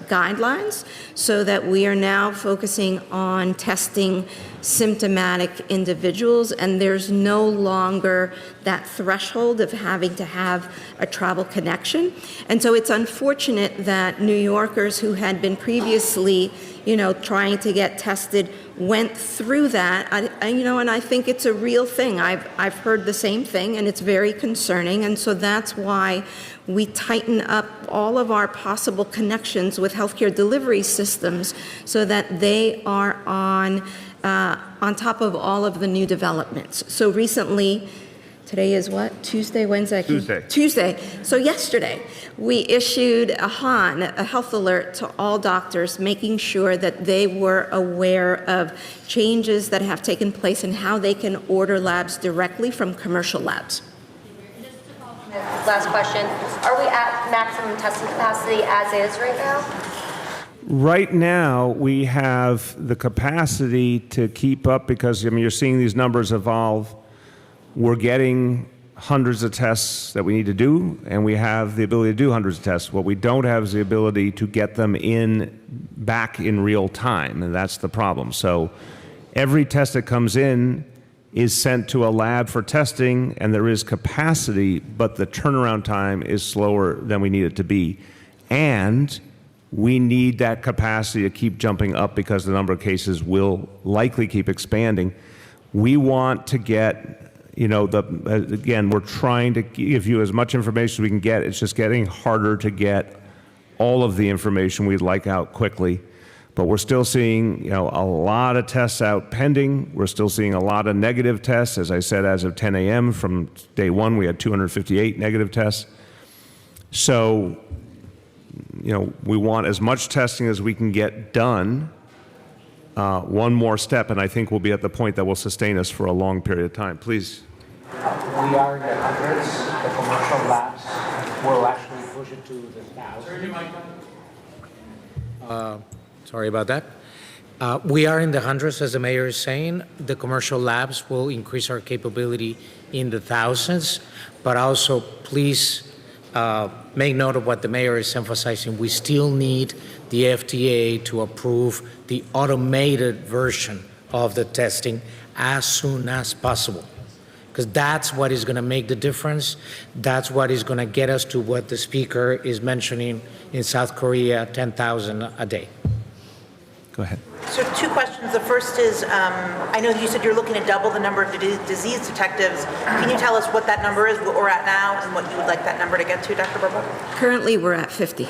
guidelines so that we are now focusing on testing symptomatic individuals, and there's no longer that threshold of having to have a travel connection. And so it's unfortunate that New Yorkers who had been previously, you know, trying to get tested went through that. And I think it's a real thing. I've heard the same thing, and it's very concerning. And so that's why we tighten up all of our possible connections with healthcare delivery systems so that they are on top of all of the new developments. So recently, today is what? Tuesday, Wednesday? Tuesday. So yesterday, we issued a health alert to all doctors, making sure that they were aware of changes that have taken place and how they can order labs directly from commercial labs. Last question. Are we at maximum testing capacity as is right now? Right now, we have the capacity to keep up because, I mean, you're seeing these numbers evolve. We're getting hundreds of tests that we need to do, and we have the ability to do hundreds of tests. What we don't have is the ability to get them back in real time, and that's the problem. So every test that comes in is sent to a lab for testing, and there is capacity, but the turnaround time is slower than we need it to be. And we need that capacity to keep jumping up because the number of cases will likely keep expanding. We want to get, again, we're trying to give you as much information as we can get. It's just getting harder to get all of the information we'd like out quickly. But we're still seeing, a lot of tests out pending. We're still seeing a lot of negative tests. As I said, as of 10 a.m. from day one, we had 258 negative tests. So, we want as much testing as we can get done. One more step, and I think we'll be at the point that will sustain us for a long period of time. Please. We are in the hundreds. The commercial labs will actually push it to the thousands. Sorry about that. We are in the hundreds, as the mayor is saying. The commercial labs will increase our capability in the thousands, but also please make note of what the mayor is emphasizing. We still need the FDA to approve the automated version of the testing as soon as possible, because that's what is going to make the difference. That's what is going to get us to what the speaker is mentioning in South Korea, 10,000 a day. Go ahead. So 2 questions. The first is, I know you said you're looking to double the number of disease detectives. Can you tell us what that number is, what we're at now, and what you would like that number to get to, Dr. Barbeau? Currently, we're at 50.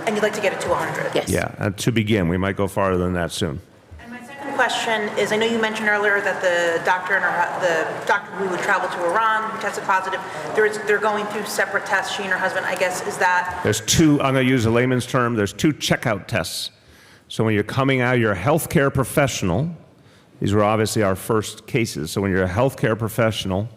And you'd like to get it to 100? Yes. Yeah, to begin. We might go farther than that soon. And my second question is, I know you mentioned earlier that the doctor who would travel to Iran, who tested positive, they're going through separate tests, she and her husband, I guess. Is that? There's 2, I'm going to use a layman's term, there's 2 checkout tests. So when you're coming out, you're a healthcare professional. These were obviously our first cases. So when you're a healthcare professional,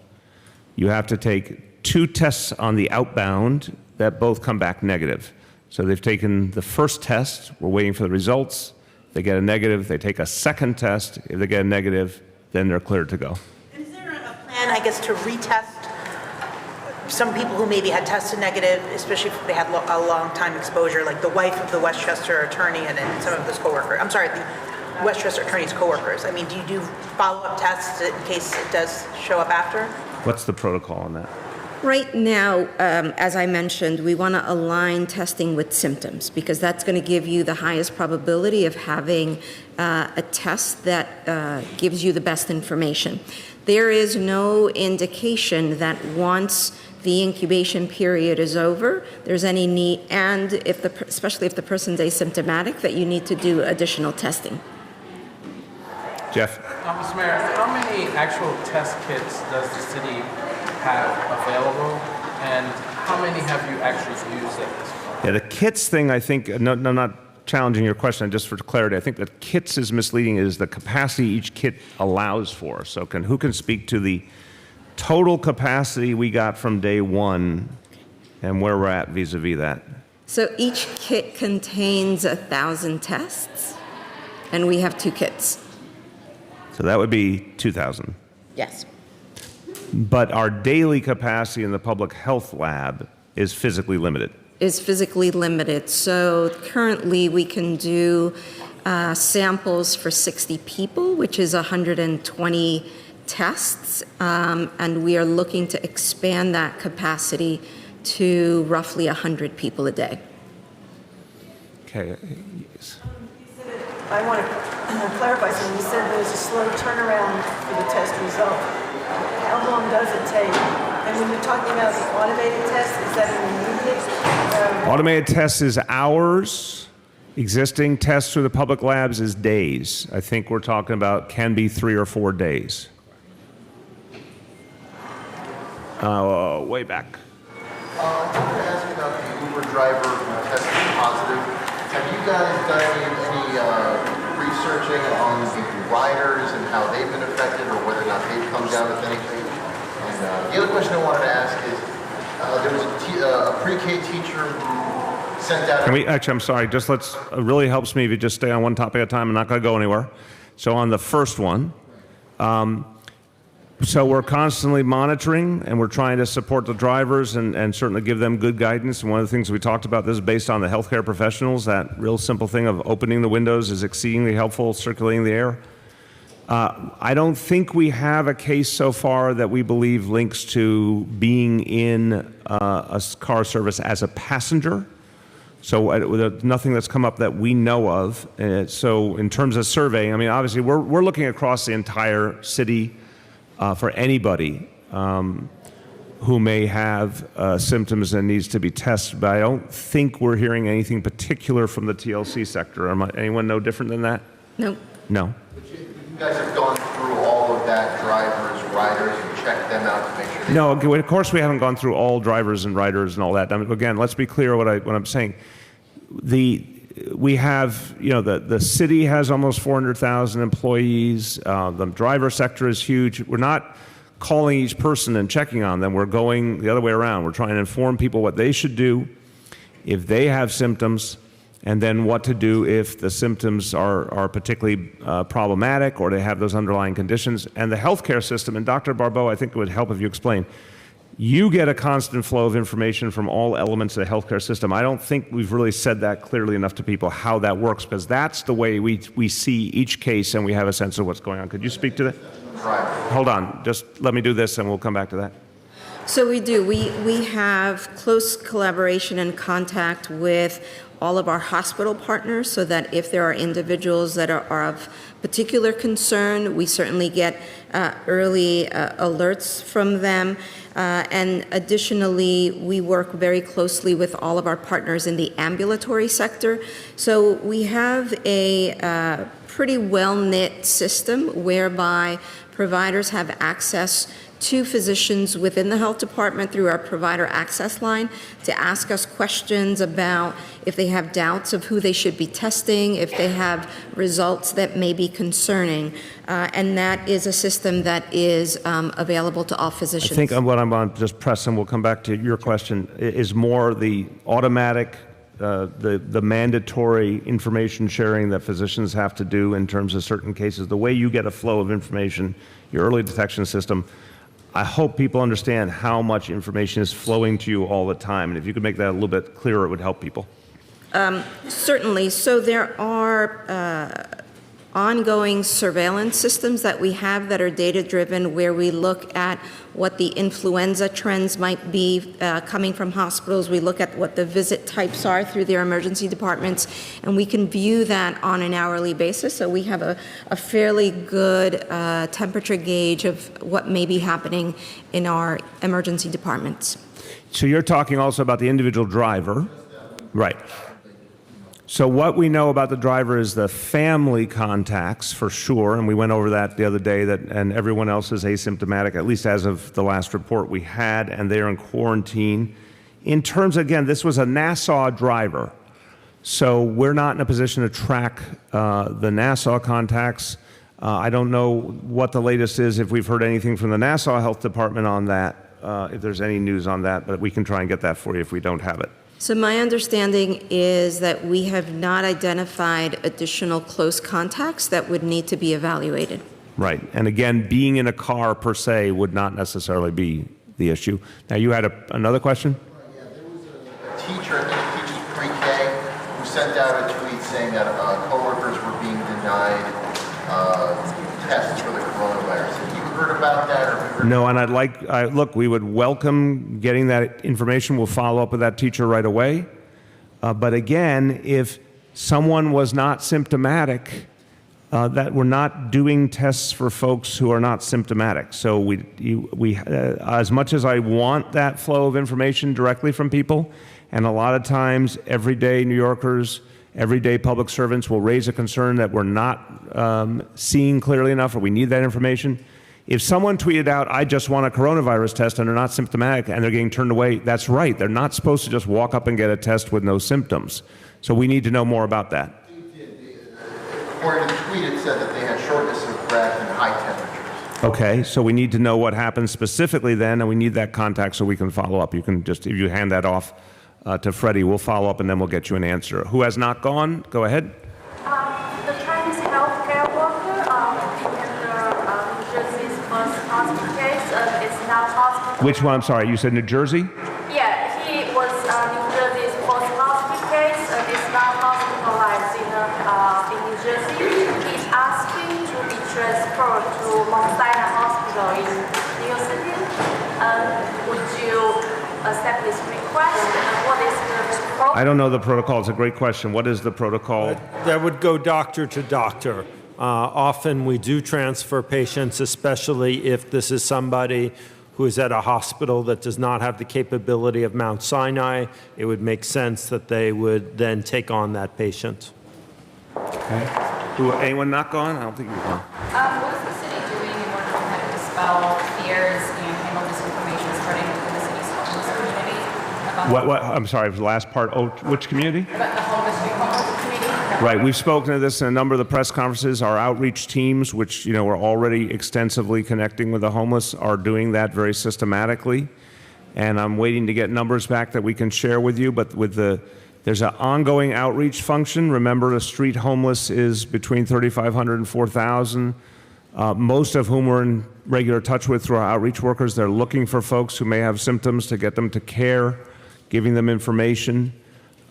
you have to take 2 tests on the outbound that both come back negative. So they've taken the first test, we're waiting for the results. They get a negative, they take a second test. If they get a negative, then they're cleared to go. Is there a plan, I guess, to retest some people who maybe had tested negative, especially if they had a long time exposure, like the wife of the Westchester attorney and some of his coworkers? I'm sorry, the Westchester attorney's coworkers. I mean, do you do follow-up tests in case it does show up after? What's the protocol on that? Right now, as I mentioned, we want to align testing with symptoms because that's going to give you the highest probability of having a test that gives you the best information. There is no indication that once the incubation period is over, there's any need, and especially if the person's asymptomatic, that you need to do additional testing. Jeff? Mr. Mayor, how many actual test kits does the city have available, and how many have you actually used at this point? Yeah, the kits thing, I think, no, not challenging your question, just for clarity, I think that kits is misleading, is the capacity each kit allows for. So who can speak to the total capacity we got from day one and where we're at vis-a-vis that? So each kit contains 1,000 tests, and we have 2 kits. So that would be 2,000. Yes. But our daily capacity in the public health lab is physically limited. Is physically limited. So currently we can do samples for 60 people, which is 120 tests, and we are looking to expand that capacity to roughly 100 people a day. Okay. Yes. I want to clarify something. You said there's a slow turnaround for the test result. How long does it take? And when you're talking about the automated test, is that an immediate? Automated tests is hours. Existing tests through the public labs is days. I think we're talking about can be 3 or 4 days. Way back. I wanted to ask you about the Uber driver testing positive. Have you guys done any researching on the riders and how they've been affected, or whether or not they've come down with anything? And the other question I wanted to ask is, there was a pre-K teacher who sent out... Can we, actually, I'm sorry, just let's, it really helps me if you just stay on one topic at a time. I'm not going to go anywhere. So on the first one, so we're constantly monitoring, and we're trying to support the drivers and certainly give them good guidance. And one of the things we talked about, this is based on the healthcare professionals, that real simple thing of opening the windows is exceedingly helpful, circulating the air. I don't think we have a case so far that we believe links to being in a car service as a passenger. So nothing that's come up that we know of. So in terms of surveying, I mean, obviously we're looking across the entire city for anybody who may have symptoms and needs to be tested. But I don't think we're hearing anything particular from the TLC sector. Anyone know different than that? No. No. You guys have gone through all of that, drivers, riders, and checked them out to make sure... No, of course we haven't gone through all drivers and riders and all that. I mean, again, let's be clear what I'm saying. We have, the city has almost 400,000 employees. The driver sector is huge. We're not calling each person and checking on them. We're going the other way around. We're trying to inform people what they should do if they have symptoms, and then what to do if the symptoms are particularly problematic or they have those underlying conditions. And the healthcare system, and Dr. Barbeau, I think it would help if you explain, you get a constant flow of information from all elements of the healthcare system. I don't think we've really said that clearly enough to people how that works, because that's the way we see each case and we have a sense of what's going on. Could you speak to that? Right. Hold on, just let me do this and we'll come back to that. So we do. We have close collaboration and contact with all of our hospital partners, so that if there are individuals that are of particular concern, we certainly get early alerts from them. And additionally, we work very closely with all of our partners in the ambulatory sector. So we have a pretty well-knit system whereby providers have access to physicians within the health department through our provider access line to ask us questions about if they have doubts of who they should be testing, if they have results that may be concerning. And that is a system that is available to all physicians. I think what I'm going to just press, and we'll come back to your question, is more the automatic, the mandatory information sharing that physicians have to do in terms of certain cases. The way you get a flow of information, your early detection system, I hope people understand how much information is flowing to you all the time. And if you could make that a little bit clearer, it would help people. Certainly. So there are ongoing surveillance systems that we have that are data-driven, where we look at what the influenza trends might be coming from hospitals. We look at what the visit types are through their emergency departments, and we can view that on an hourly basis. So we have a fairly good temperature gauge of what may be happening in our emergency departments. So you're talking also about the individual driver. Right. So what we know about the driver is the family contacts for sure, and we went over that the other day, and everyone else is asymptomatic, at least as of the last report we had, and they're in quarantine. In terms, again, this was a Nassau driver, so we're not in a position to track the Nassau contacts. I don't know what the latest is, if we've heard anything from the Nassau Health Department on that, if there's any news on that, but we can try and get that for you if we don't have it. So my understanding is that we have not identified additional close contacts that would need to be evaluated. Right. And again, being in a car per se would not necessarily be the issue. Now, you had another question? Yeah, there was a teacher, I think he teaches pre-K, who sent out a tweet saying that coworkers were being denied tests for the coronavirus. Have you heard about that? Or have you heard No, and look, we would welcome getting that information. We'll follow up with that teacher right away. But again, if someone was not symptomatic, that we're not doing tests for folks who are not symptomatic. So we as much as I want that flow of information directly from people, and a lot of times everyday New Yorkers, everyday public servants will raise a concern that we're not seeing clearly enough, or we need that information. If someone tweeted out, I just want a coronavirus test, and they're not symptomatic and they're getting turned away, that's right. They're not supposed to just walk up and get a test with no symptoms. So we need to know more about that. According to the tweet, it said that they had shortness of breath and high temperatures. Okay, so we need to know what happened specifically then, and we need that contact so we can follow up. You can just, if you hand that off to Freddie, we'll follow up and then we'll get you an answer. Who has not gone? Go ahead. The Chinese healthcare worker in the New Jersey's first hospital case is now hospitalized. Which one? I'm sorry, you said New Jersey? Yeah, he was New Jersey's first hospital case is now hospitalized in New Jersey. He's asking to be transferred to Mount Sinai Hospital in New York City. Would you accept this request? And what is the protocol? I don't know the protocol. It's a great question. What is the protocol? That would go doctor to doctor. Often we do transfer patients, especially if this is somebody who is at a hospital that does not have the capability of Mount Sinai. It would make sense that they would then take on that patient. Okay. Anyone not gone? I don't think you've gone. What is the city doing in order to kind of dispel fears and handle misinformation spreading within the city's homeless community? What? I'm sorry, the last part. Oh, which community? About the homeless community. Right. We've spoken to this in a number of the press conferences. Our outreach teams, which we're already extensively connecting with the homeless, are doing that very systematically. And I'm waiting to get numbers back that we can share with you. But there's an ongoing outreach function. Remember, the street homeless is between 3,500 and 4,000. Most of whom we're in regular touch with through our outreach workers. They're looking for folks who may have symptoms to get them to care, giving them information.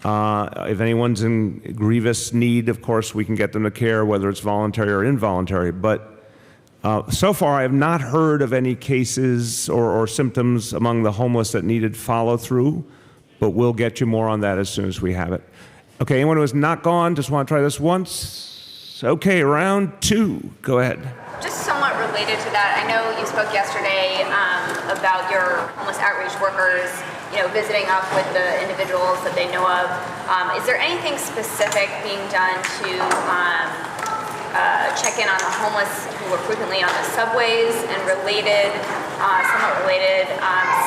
If anyone's in grievous need, of course, we can get them to care, whether it's voluntary or involuntary. But so far, I have not heard of any cases or symptoms among the homeless that needed follow-through, but we'll get you more on that as soon as we have it. Okay, anyone who has not gone, just want to try this once? Okay, round two. Go ahead. Just somewhat related to that, I know you spoke yesterday about your homeless outreach workers, visiting up with the individuals that they know of. Is there anything specific being done to check in on the homeless who are frequently on the subways? And somewhat related,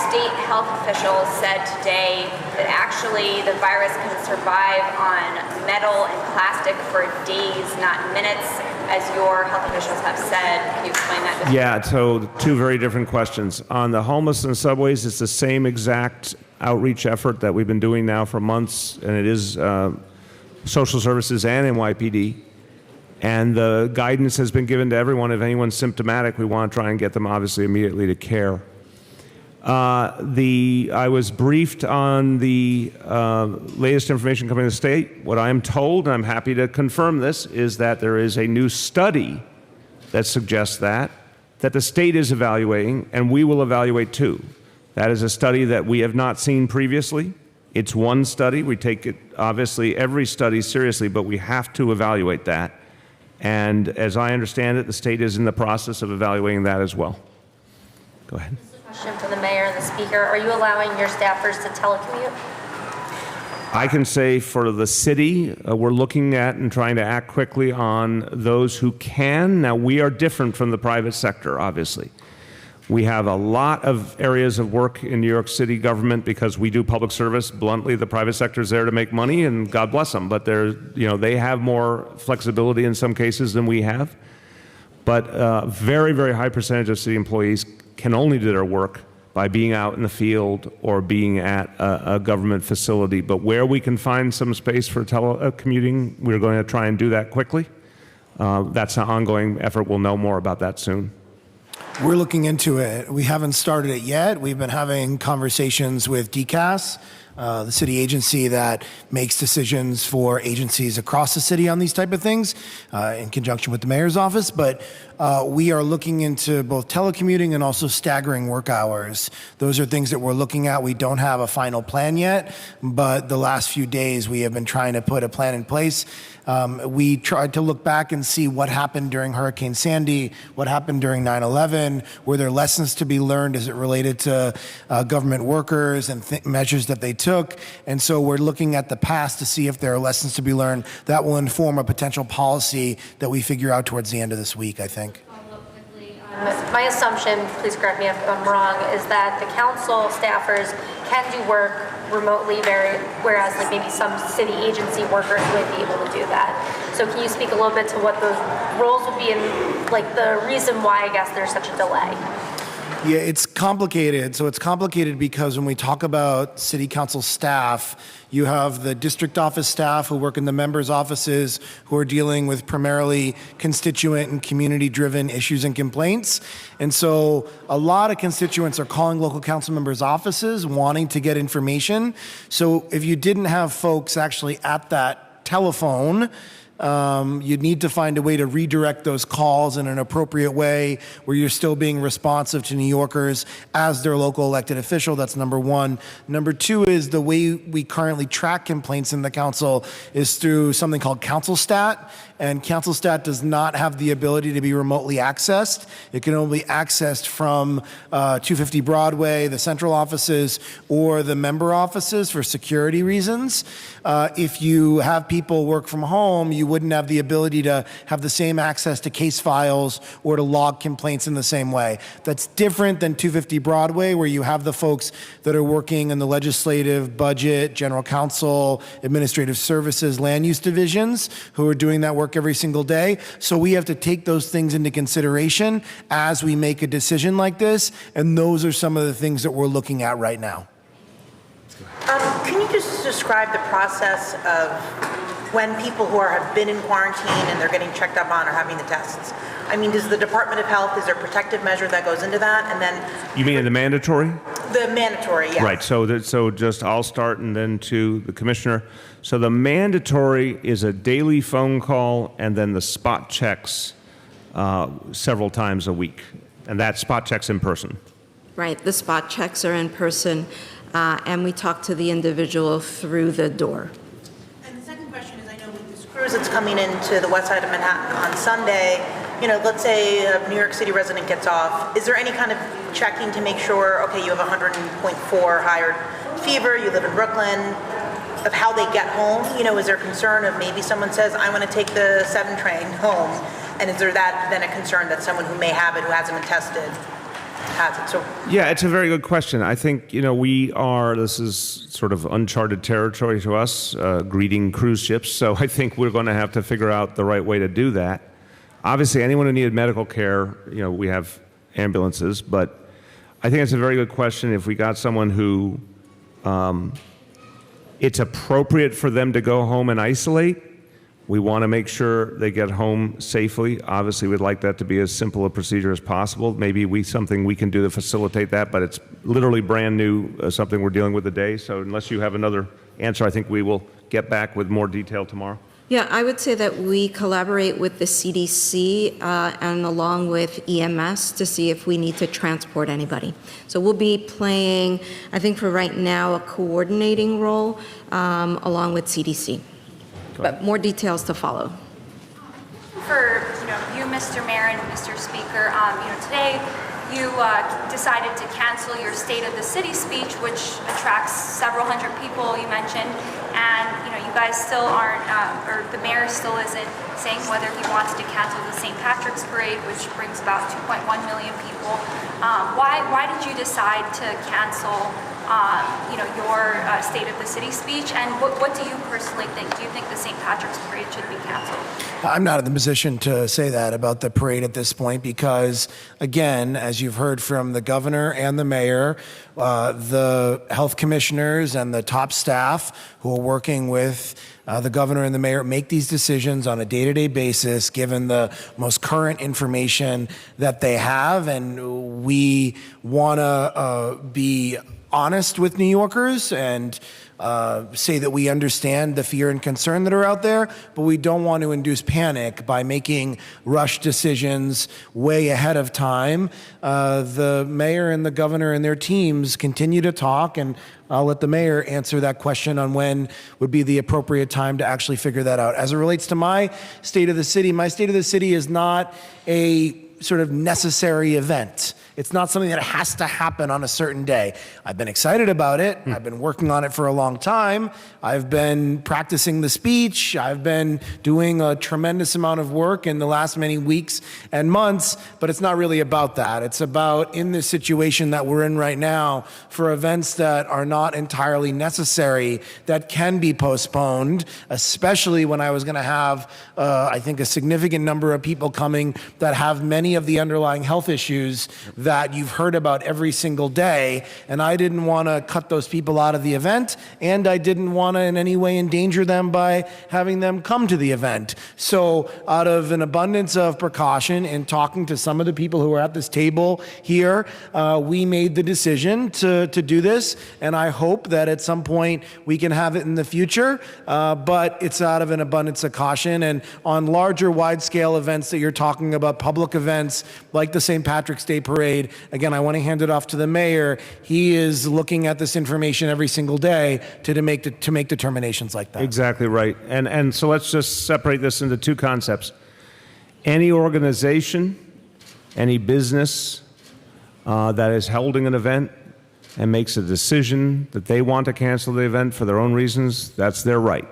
state health officials said today that actually the virus can survive on metal and plastic for days, not minutes, as your health officials have said. Can you explain that? Yeah, so two very different questions. On the homeless and subways, it's the same exact outreach effort that we've been doing now for months, and it is social services and NYPD. And the guidance has been given to everyone. If anyone's symptomatic, we want to try and get them obviously immediately to care. I was briefed on the latest information coming to the state. What I am told, and I'm happy to confirm this, is that there is a new study that suggests that the state is evaluating, and we will evaluate too. That is a study that we have not seen previously. It's one study. We take it, obviously, every study seriously, but we have to evaluate that. And as I understand it, the state is in the process of evaluating that as well. Go ahead. Question for the mayor and the speaker. Are you allowing your staffers to telecommute? I can say for the city, we're looking at and trying to act quickly on those who can. Now, we are different from the private sector, obviously. We have a lot of areas of work in New York City government because we do public service. Bluntly, the private sector is there to make money, and God bless them. But they have more flexibility in some cases than we have. But a very, very high percentage of city employees can only do their work by being out in the field or being at a government facility. But where we can find some space for telecommuting, we're going to try and do that quickly. That's an ongoing effort. We'll know more about that soon. We're looking into it. We haven't started it yet. We've been having conversations with DCAS, the city agency that makes decisions for agencies across the city on these type of things, in conjunction with the mayor's office. But we are looking into both telecommuting and also staggering work hours. Those are things that we're looking at. We don't have a final plan yet, but the last few days we have been trying to put a plan in place. We tried to look back and see what happened during Hurricane Sandy, what happened during 9/11. Were there lessons to be learned as it related to government workers and measures that they took? And so we're looking at the past to see if there are lessons to be learned that will inform a potential policy that we figure out towards the end of this week, I think. My assumption, please correct me if I'm wrong, is that the council staffers can do work remotely, whereas like maybe some city agency workers would be able to do that. So can you speak a little bit to what those roles would be and like the reason why I guess there's such a delay? Yeah, it's complicated. So it's complicated because when we talk about city council staff, you have the district office staff who work in the members' offices who are dealing with primarily constituent and community-driven issues and complaints. And so a lot of constituents are calling local council members' offices wanting to get information. So if you didn't have folks actually at that telephone, you'd need to find a way to redirect those calls in an appropriate way where you're still being responsive to New Yorkers as their local elected official. That's number one. Number two is the way we currently track complaints in the council is through something called CouncilStat. And CouncilStat does not have the ability to be remotely accessed. It can only be accessed from 250 Broadway, the central offices, or the member offices for security reasons. If you have people work from home, you wouldn't have the ability to have the same access to case files or to log complaints in the same way. That's different than 250 Broadway, where you have the folks that are working in the legislative, budget, general counsel, administrative services, land use divisions, who are doing that work every single day. So we have to take those things into consideration as we make a decision like this, and those are some of the things that we're looking at right now. Can you just describe the process of when people who have been in quarantine and they're getting checked up on or having the tests? I mean, does the Department of Health, is there a protective measure that goes into that? And then You mean in the mandatory? the mandatory, yes. Right. So just I'll start and then to the commissioner. So the mandatory is a daily phone call and then the spot checks several times a week. And that spot checks in person. Right, the spot checks are in person, and we talk to the individual through the door. And the second question is, I know with this cruise that's coming into the west side of Manhattan on Sunday, you know, let's say a New York City resident gets off, is there any kind of checking to make sure, okay, you have 100.4 higher fever, you live in Brooklyn, of how they get home? You know, is there concern of maybe someone says, I want to take the 7 train home, and is there that then a concern that someone who may have it, who hasn't been tested, has it? So Yeah, it's a very good question. I think, this is sort of uncharted territory to us, greeting cruise ships. So I think we're going to have to figure out the right way to do that. Obviously, anyone who needed medical care, we have ambulances, but I think it's a very good question. If we got someone who it's appropriate for them to go home and isolate, we want to make sure they get home safely. Obviously, we'd like that to be as simple a procedure as possible. Maybe something we can do to facilitate that, but it's literally brand new, something we're dealing with today. So unless you have another answer, I think we will get back with more detail tomorrow. Yeah, I would say that we collaborate with the CDC and along with EMS to see if we need to transport anybody. So we'll be playing, I think for right now, a coordinating role along with CDC. But more details to follow. For you, Mr. Mayor and Mr. Speaker, today you decided to cancel your State of the City speech, which attracts several hundred people, you mentioned, and you guys still aren't, or the mayor still isn't saying whether he wants to cancel the St. Patrick's Parade, which brings about 2.1 million people. Why did you decide to cancel your State of the City speech, and what do you personally think? Do you think the St. Patrick's Parade should be canceled? I'm not in the position to say that about the parade at this point because, again, as you've heard from the governor and the mayor, the health commissioners and the top staff who are working with the governor and the mayor make these decisions on a day-to-day basis given the most current information that they have, and we want to be honest with New Yorkers and say that we understand the fear and concern that are out there, but we don't want to induce panic by making rush decisions way ahead of time. The mayor and the governor and their teams continue to talk, and I'll let the mayor answer that question on when would be the appropriate time to actually figure that out. As it relates to my State of the City, my State of the City is not a sort of necessary event. It's not something that has to happen on a certain day. I've been excited about it. I've been working on it for a long time. I've been practicing the speech. I've been doing a tremendous amount of work in the last many weeks and months, but it's not really about that. It's about, in this situation that we're in right now, for events that are not entirely necessary, that can be postponed, especially when I was going to have, I think, a significant number of people coming that have many of the underlying health issues that you've heard about every single day, and I didn't want to cut those people out of the event, and I didn't want to in any way endanger them by having them come to the event. So out of an abundance of precaution and talking to some of the people who are at this table here, we made the decision to do this, and I hope that at some point we can have it in the future, but it's out of an abundance of caution. And on larger wide-scale events that you're talking about, public events like the St. Patrick's Day Parade, again, I want to hand it off to the mayor. He is looking at this information every single day to make determinations like that. Exactly right. And so let's just separate this into two concepts. Any organization, any business that is holding an event and makes a decision that they want to cancel the event for their own reasons, that's their right.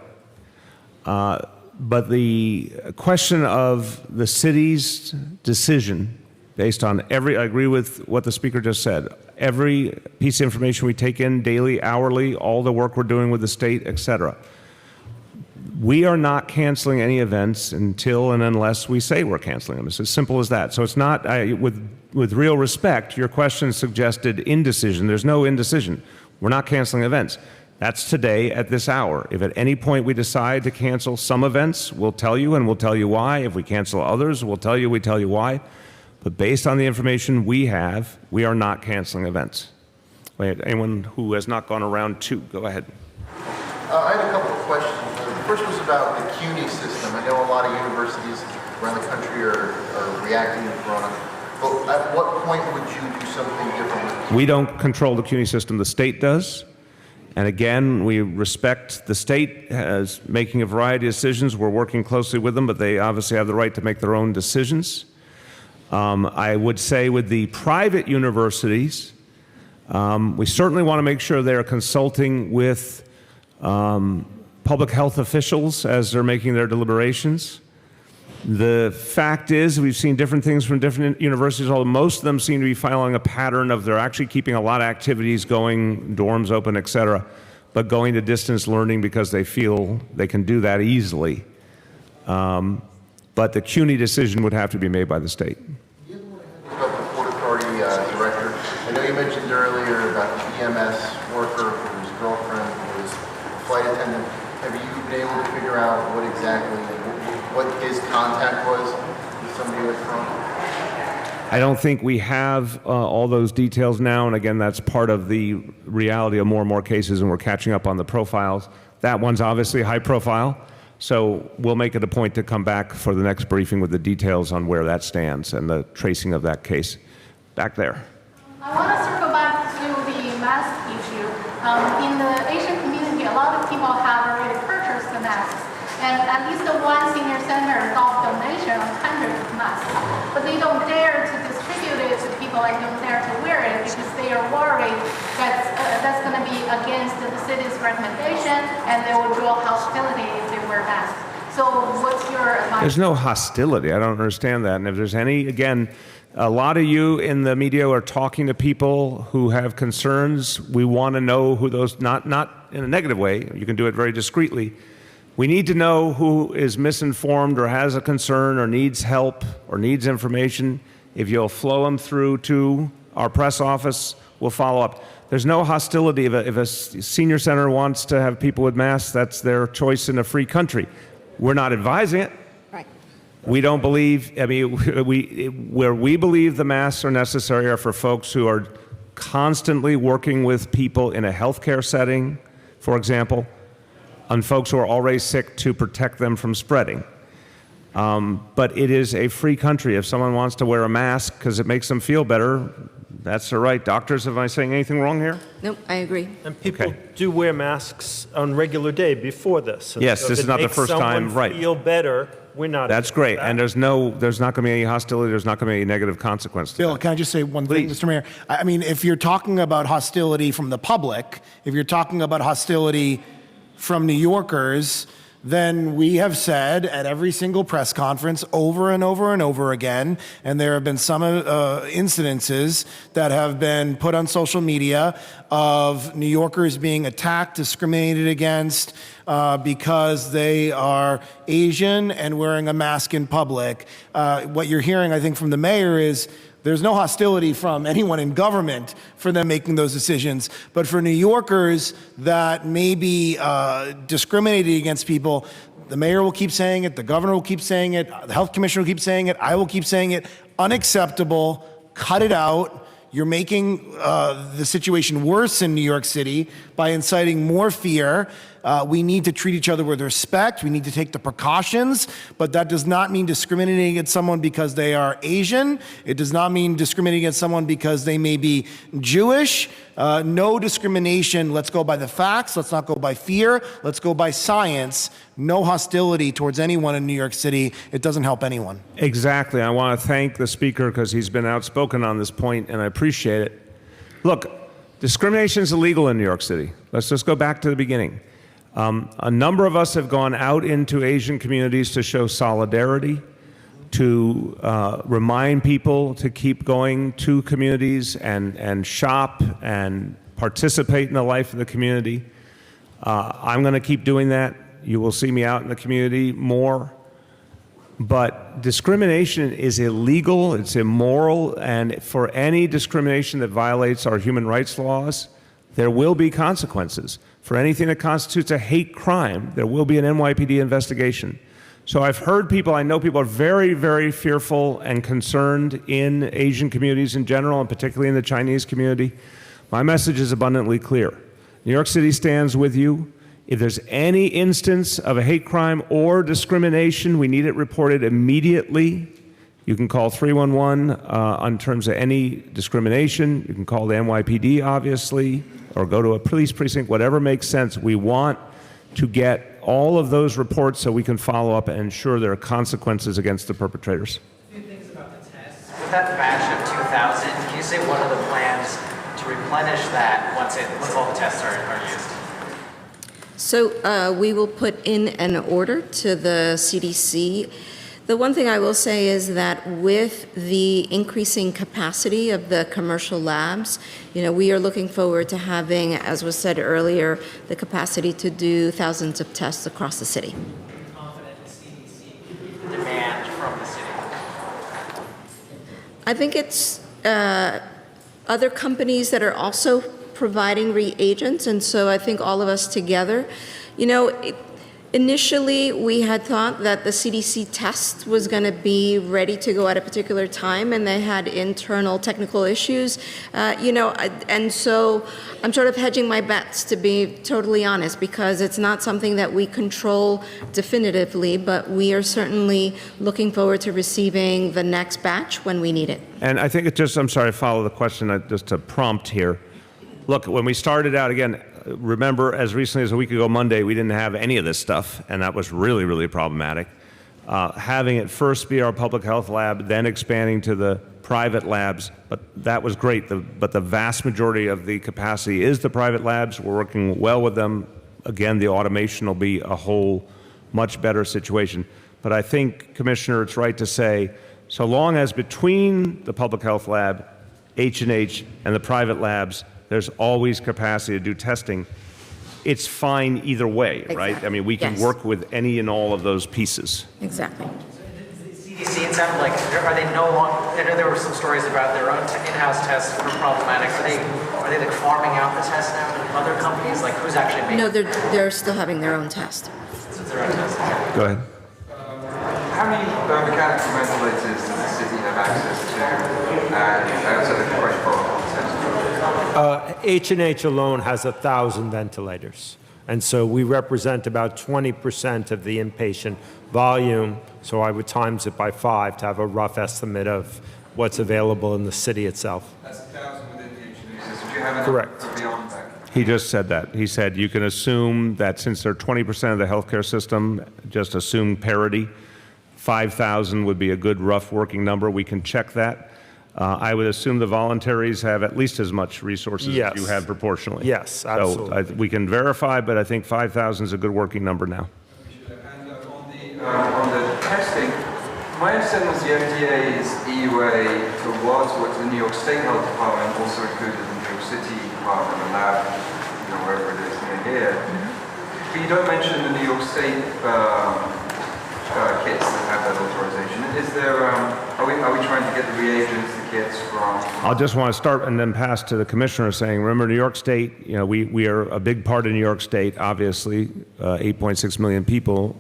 But the question of the city's decision based on I agree with what the speaker just said, every piece of information we take in daily, hourly, all the work we're doing with the state, et cetera. We are not canceling any events until and unless we say we're canceling them. It's as simple as that. So it's not, with real respect, your question suggested indecision. There's no indecision. We're not canceling events. That's today at this hour. If at any point we decide to cancel some events, we'll tell you, and we'll tell you why. If we cancel others, we'll tell you, we tell you why. But based on the information we have, we are not canceling events. Wait, anyone who has not gone around two, go ahead. I had a couple of questions. The first was about the CUNY system. I know a lot of universities around the country are reacting to Corona. But at what point would you do something different? We don't control the CUNY system. The state does. And again, we respect the state as making a variety of decisions. We're working closely with them, but they obviously have the right to make their own decisions. I would say with the private universities, we certainly want to make sure they're consulting with public health officials as they're making their deliberations. The fact is, we've seen different things from different universities, although most of them seem to be following a pattern of they're actually keeping a lot of activities going, dorms open, et cetera, but going to distance learning because they feel they can do that easily. But the CUNY decision would have to be made by the state. About the Port Authority director, I know you mentioned earlier about the EMS worker whose girlfriend was a flight attendant. Have you been able to figure out what his contact was with somebody with Corona? I don't think we have all those details now, and again, that's part of the reality of more and more cases, and we're catching up on the profiles. That one's obviously high profile. So we'll make it a point to come back for the next briefing with the details on where that stands and the tracing of that case. Back there. I want to circle back to the mask issue. In the Asian community, a lot of people have already purchased the masks. And at least one senior center got donation of hundreds of masks. But they don't dare to distribute it to people and don't dare to wear it because they are worried that that's going to be against the city's recommendation, and they will draw hostility if they wear masks. So what's your advice? There's no hostility. I don't understand that. And if there's any, again, a lot of you in the media are talking to people who have concerns. We want to know who those, not in a negative way. You can do it very discreetly. We need to know who is misinformed or has a concern or needs help or needs information. If you'll flow them through to our press office, we'll follow up. There's no hostility. If a senior center wants to have people with masks, that's their choice in a free country. We're not advising it. Right. We don't believe, where we believe the masks are necessary are for folks who are constantly working with people in a healthcare setting, for example, on folks who are already sick to protect them from spreading. But it is a free country. If someone wants to wear a mask because it makes them feel better, that's their right. Doctors, am I saying anything wrong here? Nope, I agree. And people do wear masks on regular day before this. And Yes, so this if is not the it makes first time, someone right. feel better, we're not. That's great. And there's not going to be any hostility. There's not going to be any negative consequence. Bill, can I just say one thing, Mr. Mayor? I mean, if you're talking about hostility from the public, if you're talking about hostility from New Yorkers, then we have said at every single press conference over and over and over again, and there have been some incidences that have been put on social media of New Yorkers being attacked, discriminated against because they are Asian and wearing a mask in public. What you're hearing, I think, from the mayor is there's no hostility from anyone in government for them making those decisions. But for New Yorkers that may be discriminating against people, the mayor will keep saying it, the governor will keep saying it, the health commissioner will keep saying it, I will keep saying it. Unacceptable. Cut it out. You're making the situation worse in New York City by inciting more fear. We need to treat each other with respect. We need to take the precautions, but that does not mean discriminating against someone because they are Asian. It does not mean discriminating against someone because they may be Jewish. No discrimination. Let's go by the facts. Let's not go by fear. Let's go by science. No hostility towards anyone in New York City. It doesn't help anyone. Exactly. I want to thank the speaker because he's been outspoken on this point, and I appreciate it. Look, discrimination is illegal in New York City. Let's just go back to the beginning. A number of us have gone out into Asian communities to show solidarity, to remind people to keep going to communities and shop and participate in the life of the community. I'm going to keep doing that. You will see me out in the community more. But discrimination is illegal, it's immoral, and for any discrimination that violates our human rights laws, there will be consequences. For anything that constitutes a hate crime, there will be an NYPD investigation. So I've heard people, I know people are very, very fearful and concerned in Asian communities in general, and particularly in the Chinese community. My message is abundantly clear. New York City stands with you. If there's any instance of a hate crime or discrimination, we need it reported immediately. You can call 311 on terms of any discrimination. You can call the NYPD, obviously, or go to a police precinct, whatever makes sense. We want to get all of those reports so we can follow up and ensure there are consequences against the perpetrators. A few things about the tests. With that batch of 2,000, can you say what are the plans to replenish that once all the tests are used? So we will put in an order to the CDC. The one thing I will say is that with the increasing capacity of the commercial labs, we are looking forward to having, as was said earlier, the capacity to do thousands of tests across the city. Confident the CDC can meet the demand from the city? I think it's other companies that are also providing reagents, and so I think all of us together, initially we had thought that the CDC test was going to be ready to go at a particular time, and they had internal technical issues, and so I'm sort of hedging my bets, to be totally honest, because it's not something that we control definitively, but we are certainly looking forward to receiving the next batch when we need it. And I think I'm sorry to follow the question, just to prompt here. Look, when we started out, again, remember as recently as a week ago Monday, we didn't have any of this stuff, and that was really, really problematic. Having it first be our public health lab, then expanding to the private labs, but that was great. But the vast majority of the capacity is the private labs. We're working well with them. Again, the automation will be a whole much better situation. But I think, Commissioner, it's right to say, so long as between the public health lab, H&H, and the private labs, there's always capacity to do testing, it's fine either way, right? Exactly. I mean, we can Yes. work with any and all of those pieces. Exactly. CDC, it sounded like, are they no longer, I know there were some stories about their own in-house tests for problematic. Are they like farming out the tests now to other companies? Like who's actually making? No, they're still having their own test. It's their own test. Go ahead. How many mechanical ventilators does the city have access to? And I also have a question for test. H&H alone has 1,000 ventilators. And so we represent about 20% of the inpatient volume. So I would times it by 5 to have a rough estimate of what's available in the city itself. That's 1,000 within the engineering system. Do you have any Correct. beyond that? He just said that. He said you can assume that since they're 20% of the healthcare system, just assume parity. 5,000 would be a good rough working number. We can check that. I would assume the voluntaries have at least as much resources Yes. as you have proportionally. Yes, absolutely. So we can verify, but I think 5,000 is a good working number now. And on the testing, my understanding was the FDA's EUA towards what the New York State Health Department also included the New York City Department, the lab, wherever it is near here. But you don't mention the New York State kits that have that authorization. Is there, are we trying to get the reagents, the kits from? I'll just want to start and then pass to the commissioner saying, remember New York State, we are a big part of New York State, obviously, 8.6 million people.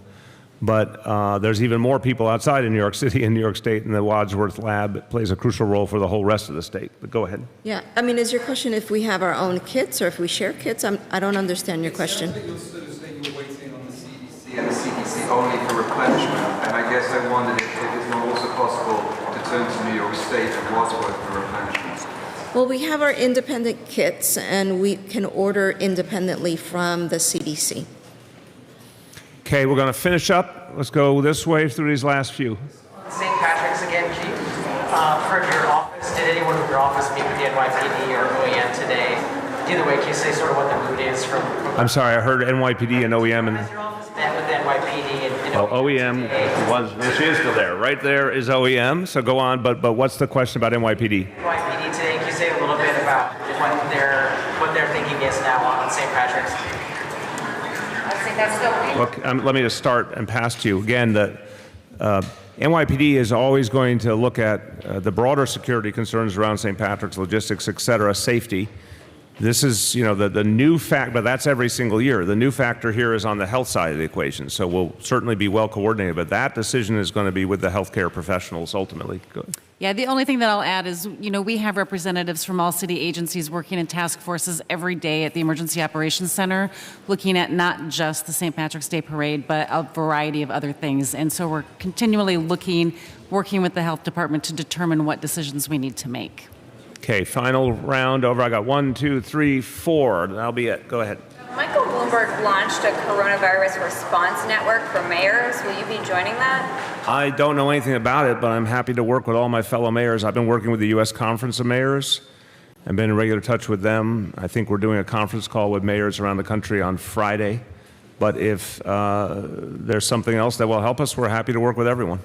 But there's even more people outside of New York City and New York State, and the Wadsworth Lab plays a crucial role for the whole rest of the state. But go ahead. Yeah, I mean, is your question if we have our own kits or if we share kits? I don't understand your question. You're sort of saying you were waiting on the CDC and the CDC only for replenishment. And I guess I wondered if it's not also possible to turn to New York State and Wadsworth for replenishment. Well, we have our independent kits, and we can order independently from the CDC. Okay, we're going to finish up. Let's go this way through these last few. St. Patrick's again, Chief. For your office, did anyone from your office meet with the NYPD or OEM today? Either way, can you say sort of what the mood is from I'm sorry, I heard NYPD and OEM. And met with the NYPD and OEM was, well, she is still there. Right there is OEM, so go on. But what's the question about NYPD? NYPD today, can you say a little bit about what their thinking is now on St. Patrick's? Look, let me just start and pass to you. Again, the NYPD is always going to look at the broader security concerns around St. Patrick's, logistics, et cetera, safety. This is, the new fact, but that's every single year. The new factor here is on the health side of the equation. So we'll certainly be well coordinated, but that decision is going to be with the healthcare professionals ultimately. Good. Yeah, the only thing that I'll add is, we have representatives from all city agencies working in task forces every day at the Emergency Operations Center, looking at not just the St. Patrick's Day Parade, but a variety of other things. And so we're continually working with the health department to determine what decisions we need to make. Okay, final round over. I got 1, 2, 3, 4. That'll be it. Go ahead. Michael Bloomberg launched a coronavirus response network for mayors. Will you be joining that? I don't know anything about it, but I'm happy to work with all my fellow mayors. I've been working with the U.S. Conference of Mayors. I've been in regular touch with them. I think we're doing a conference call with mayors around the country on Friday. But if there's something else that will help us, we're happy to work with everyone.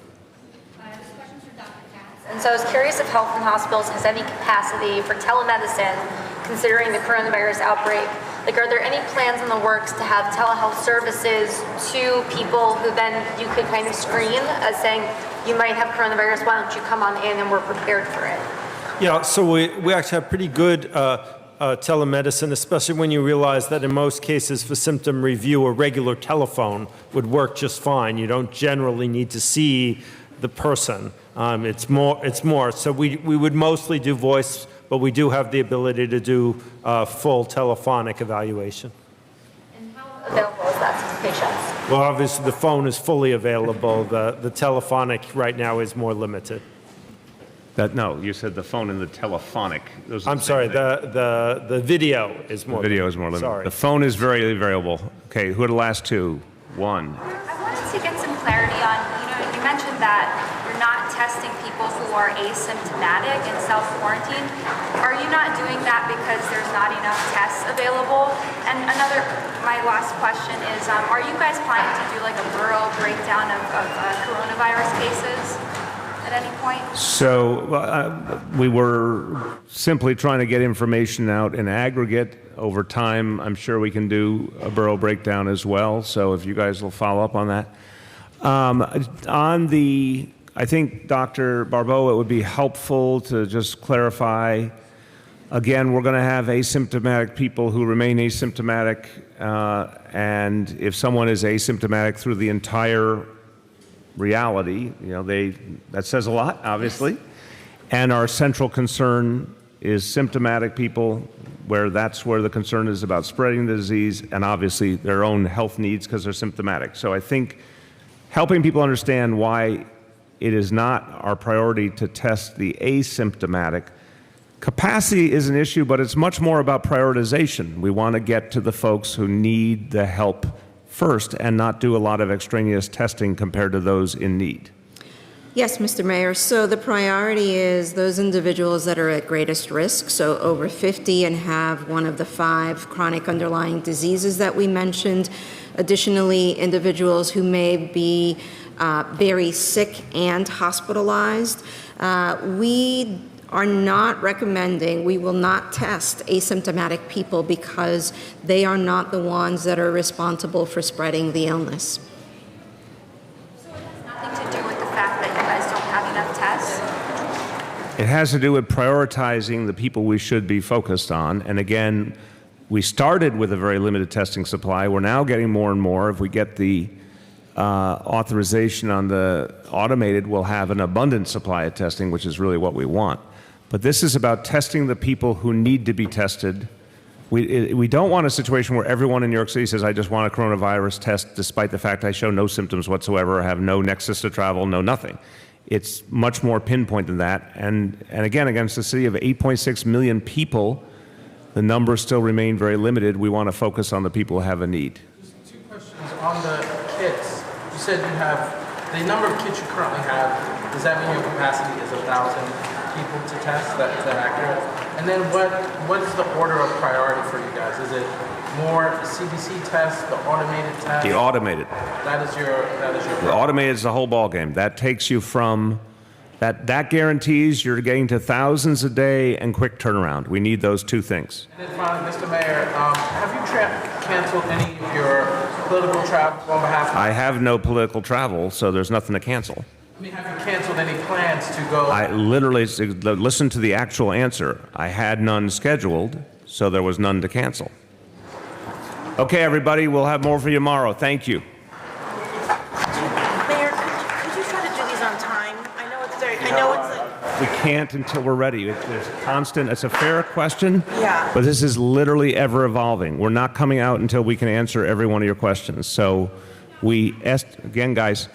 And so I was curious if Health and Hospitals has any capacity for telemedicine, considering the coronavirus outbreak. Like, are there any plans in the works to have telehealth services to people who then you could kind of screen as saying, you might have coronavirus, why don't you come on in and we're prepared for it? Yeah, so we actually have pretty good telemedicine, especially when you realize that in most cases for symptom review, a regular telephone would work just fine. You don't generally need to see the person. It's more. So we would mostly do voice, but we do have the ability to do full telephonic evaluation. And how available is that to patients? Well, obviously the phone is fully available. The telephonic right now is more limited. No, you said the phone and the telephonic. Those are I'm sorry, the video is more limited. The video is more limited. Sorry. The phone is very variable. Okay, who are the last two? 1. I wanted to get some clarity on, you mentioned that you're not testing people who are asymptomatic and self-quarantine. Are you not doing that because there's not enough tests available? And my last question is, are you guys planning to do like a borough breakdown of coronavirus cases at any point? So we were simply trying to get information out in aggregate. Over time, I'm sure we can do a borough breakdown as well. So if you guys will follow up on that. I think, Dr. Barbeau, it would be helpful to just clarify. Again, we're going to have asymptomatic people who remain asymptomatic, and if someone is asymptomatic through the entire reality, that says a lot, obviously. And our central concern is symptomatic people, where that's where the concern is about spreading the disease, and obviously their own health needs because they're symptomatic. So I think helping people understand why it is not our priority to test the asymptomatic. Capacity is an issue, but it's much more about prioritization. We want to get to the folks who need the help first and not do a lot of extraneous testing compared to those in need. Yes, Mr. Mayor. So the priority is those individuals that are at greatest risk, so over 50 and have one of the 5 chronic underlying diseases that we mentioned. Additionally, individuals who may be very sick and hospitalized. We are not recommending, we will not test asymptomatic people because they are not the ones that are responsible for spreading the illness. So it has nothing to do with the fact that you guys don't have enough tests? It has to do with prioritizing the people we should be focused on. And again, we started with a very limited testing supply. We're now getting more and more. If we get the authorization on the automated, we'll have an abundant supply of testing, which is really what we want. But this is about testing the people who need to be tested. We don't want a situation where everyone in New York City says, I just want a coronavirus test despite the fact I show no symptoms whatsoever, I have no nexus to travel, no nothing. It's much more pinpoint than that. And again, against a city of 8.6 million people, the numbers still remain very limited. We want to focus on the people who have a need. Just 2 questions on the kits. You said you have the number of kits you currently have. Does that mean your capacity is 1,000 people to test? Is that accurate? And then what is the order of priority for you guys? Is it more CDC tests, the automated tests? The automated. That is your. The automated is the whole ballgame. That takes you from that guarantees you're getting to thousands a day and quick turnaround. We need those 2 things. And then finally, Mr. Mayor, have you canceled any of your political travel on behalf of... I have no political travel, so there's nothing to cancel. I mean, have you canceled any plans to go... I literally, listen to the actual answer. I had none scheduled, so there was none to cancel. Okay, everybody, we'll have more for you tomorrow. Thank you. Mayor, could you try to do these on time? I know it's We can't until we're ready. There's constant, it's a fair question, Yeah. but this is literally ever evolving. We're not coming out until we can answer every one of your questions. So again, guys,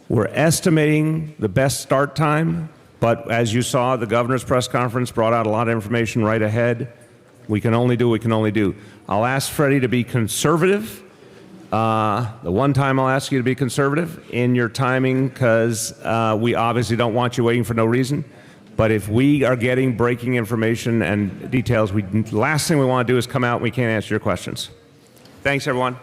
we're estimating the best start time, but as you saw, the governor's press conference brought out a lot of information right ahead. We can only do what we can only do. I'll ask Freddie to be conservative. The one time I'll ask you to be conservative in your timing, because we obviously don't want you waiting for no reason. But if we are getting breaking information and details, the last thing we want to do is come out and we can't answer your questions. Thanks, everyone.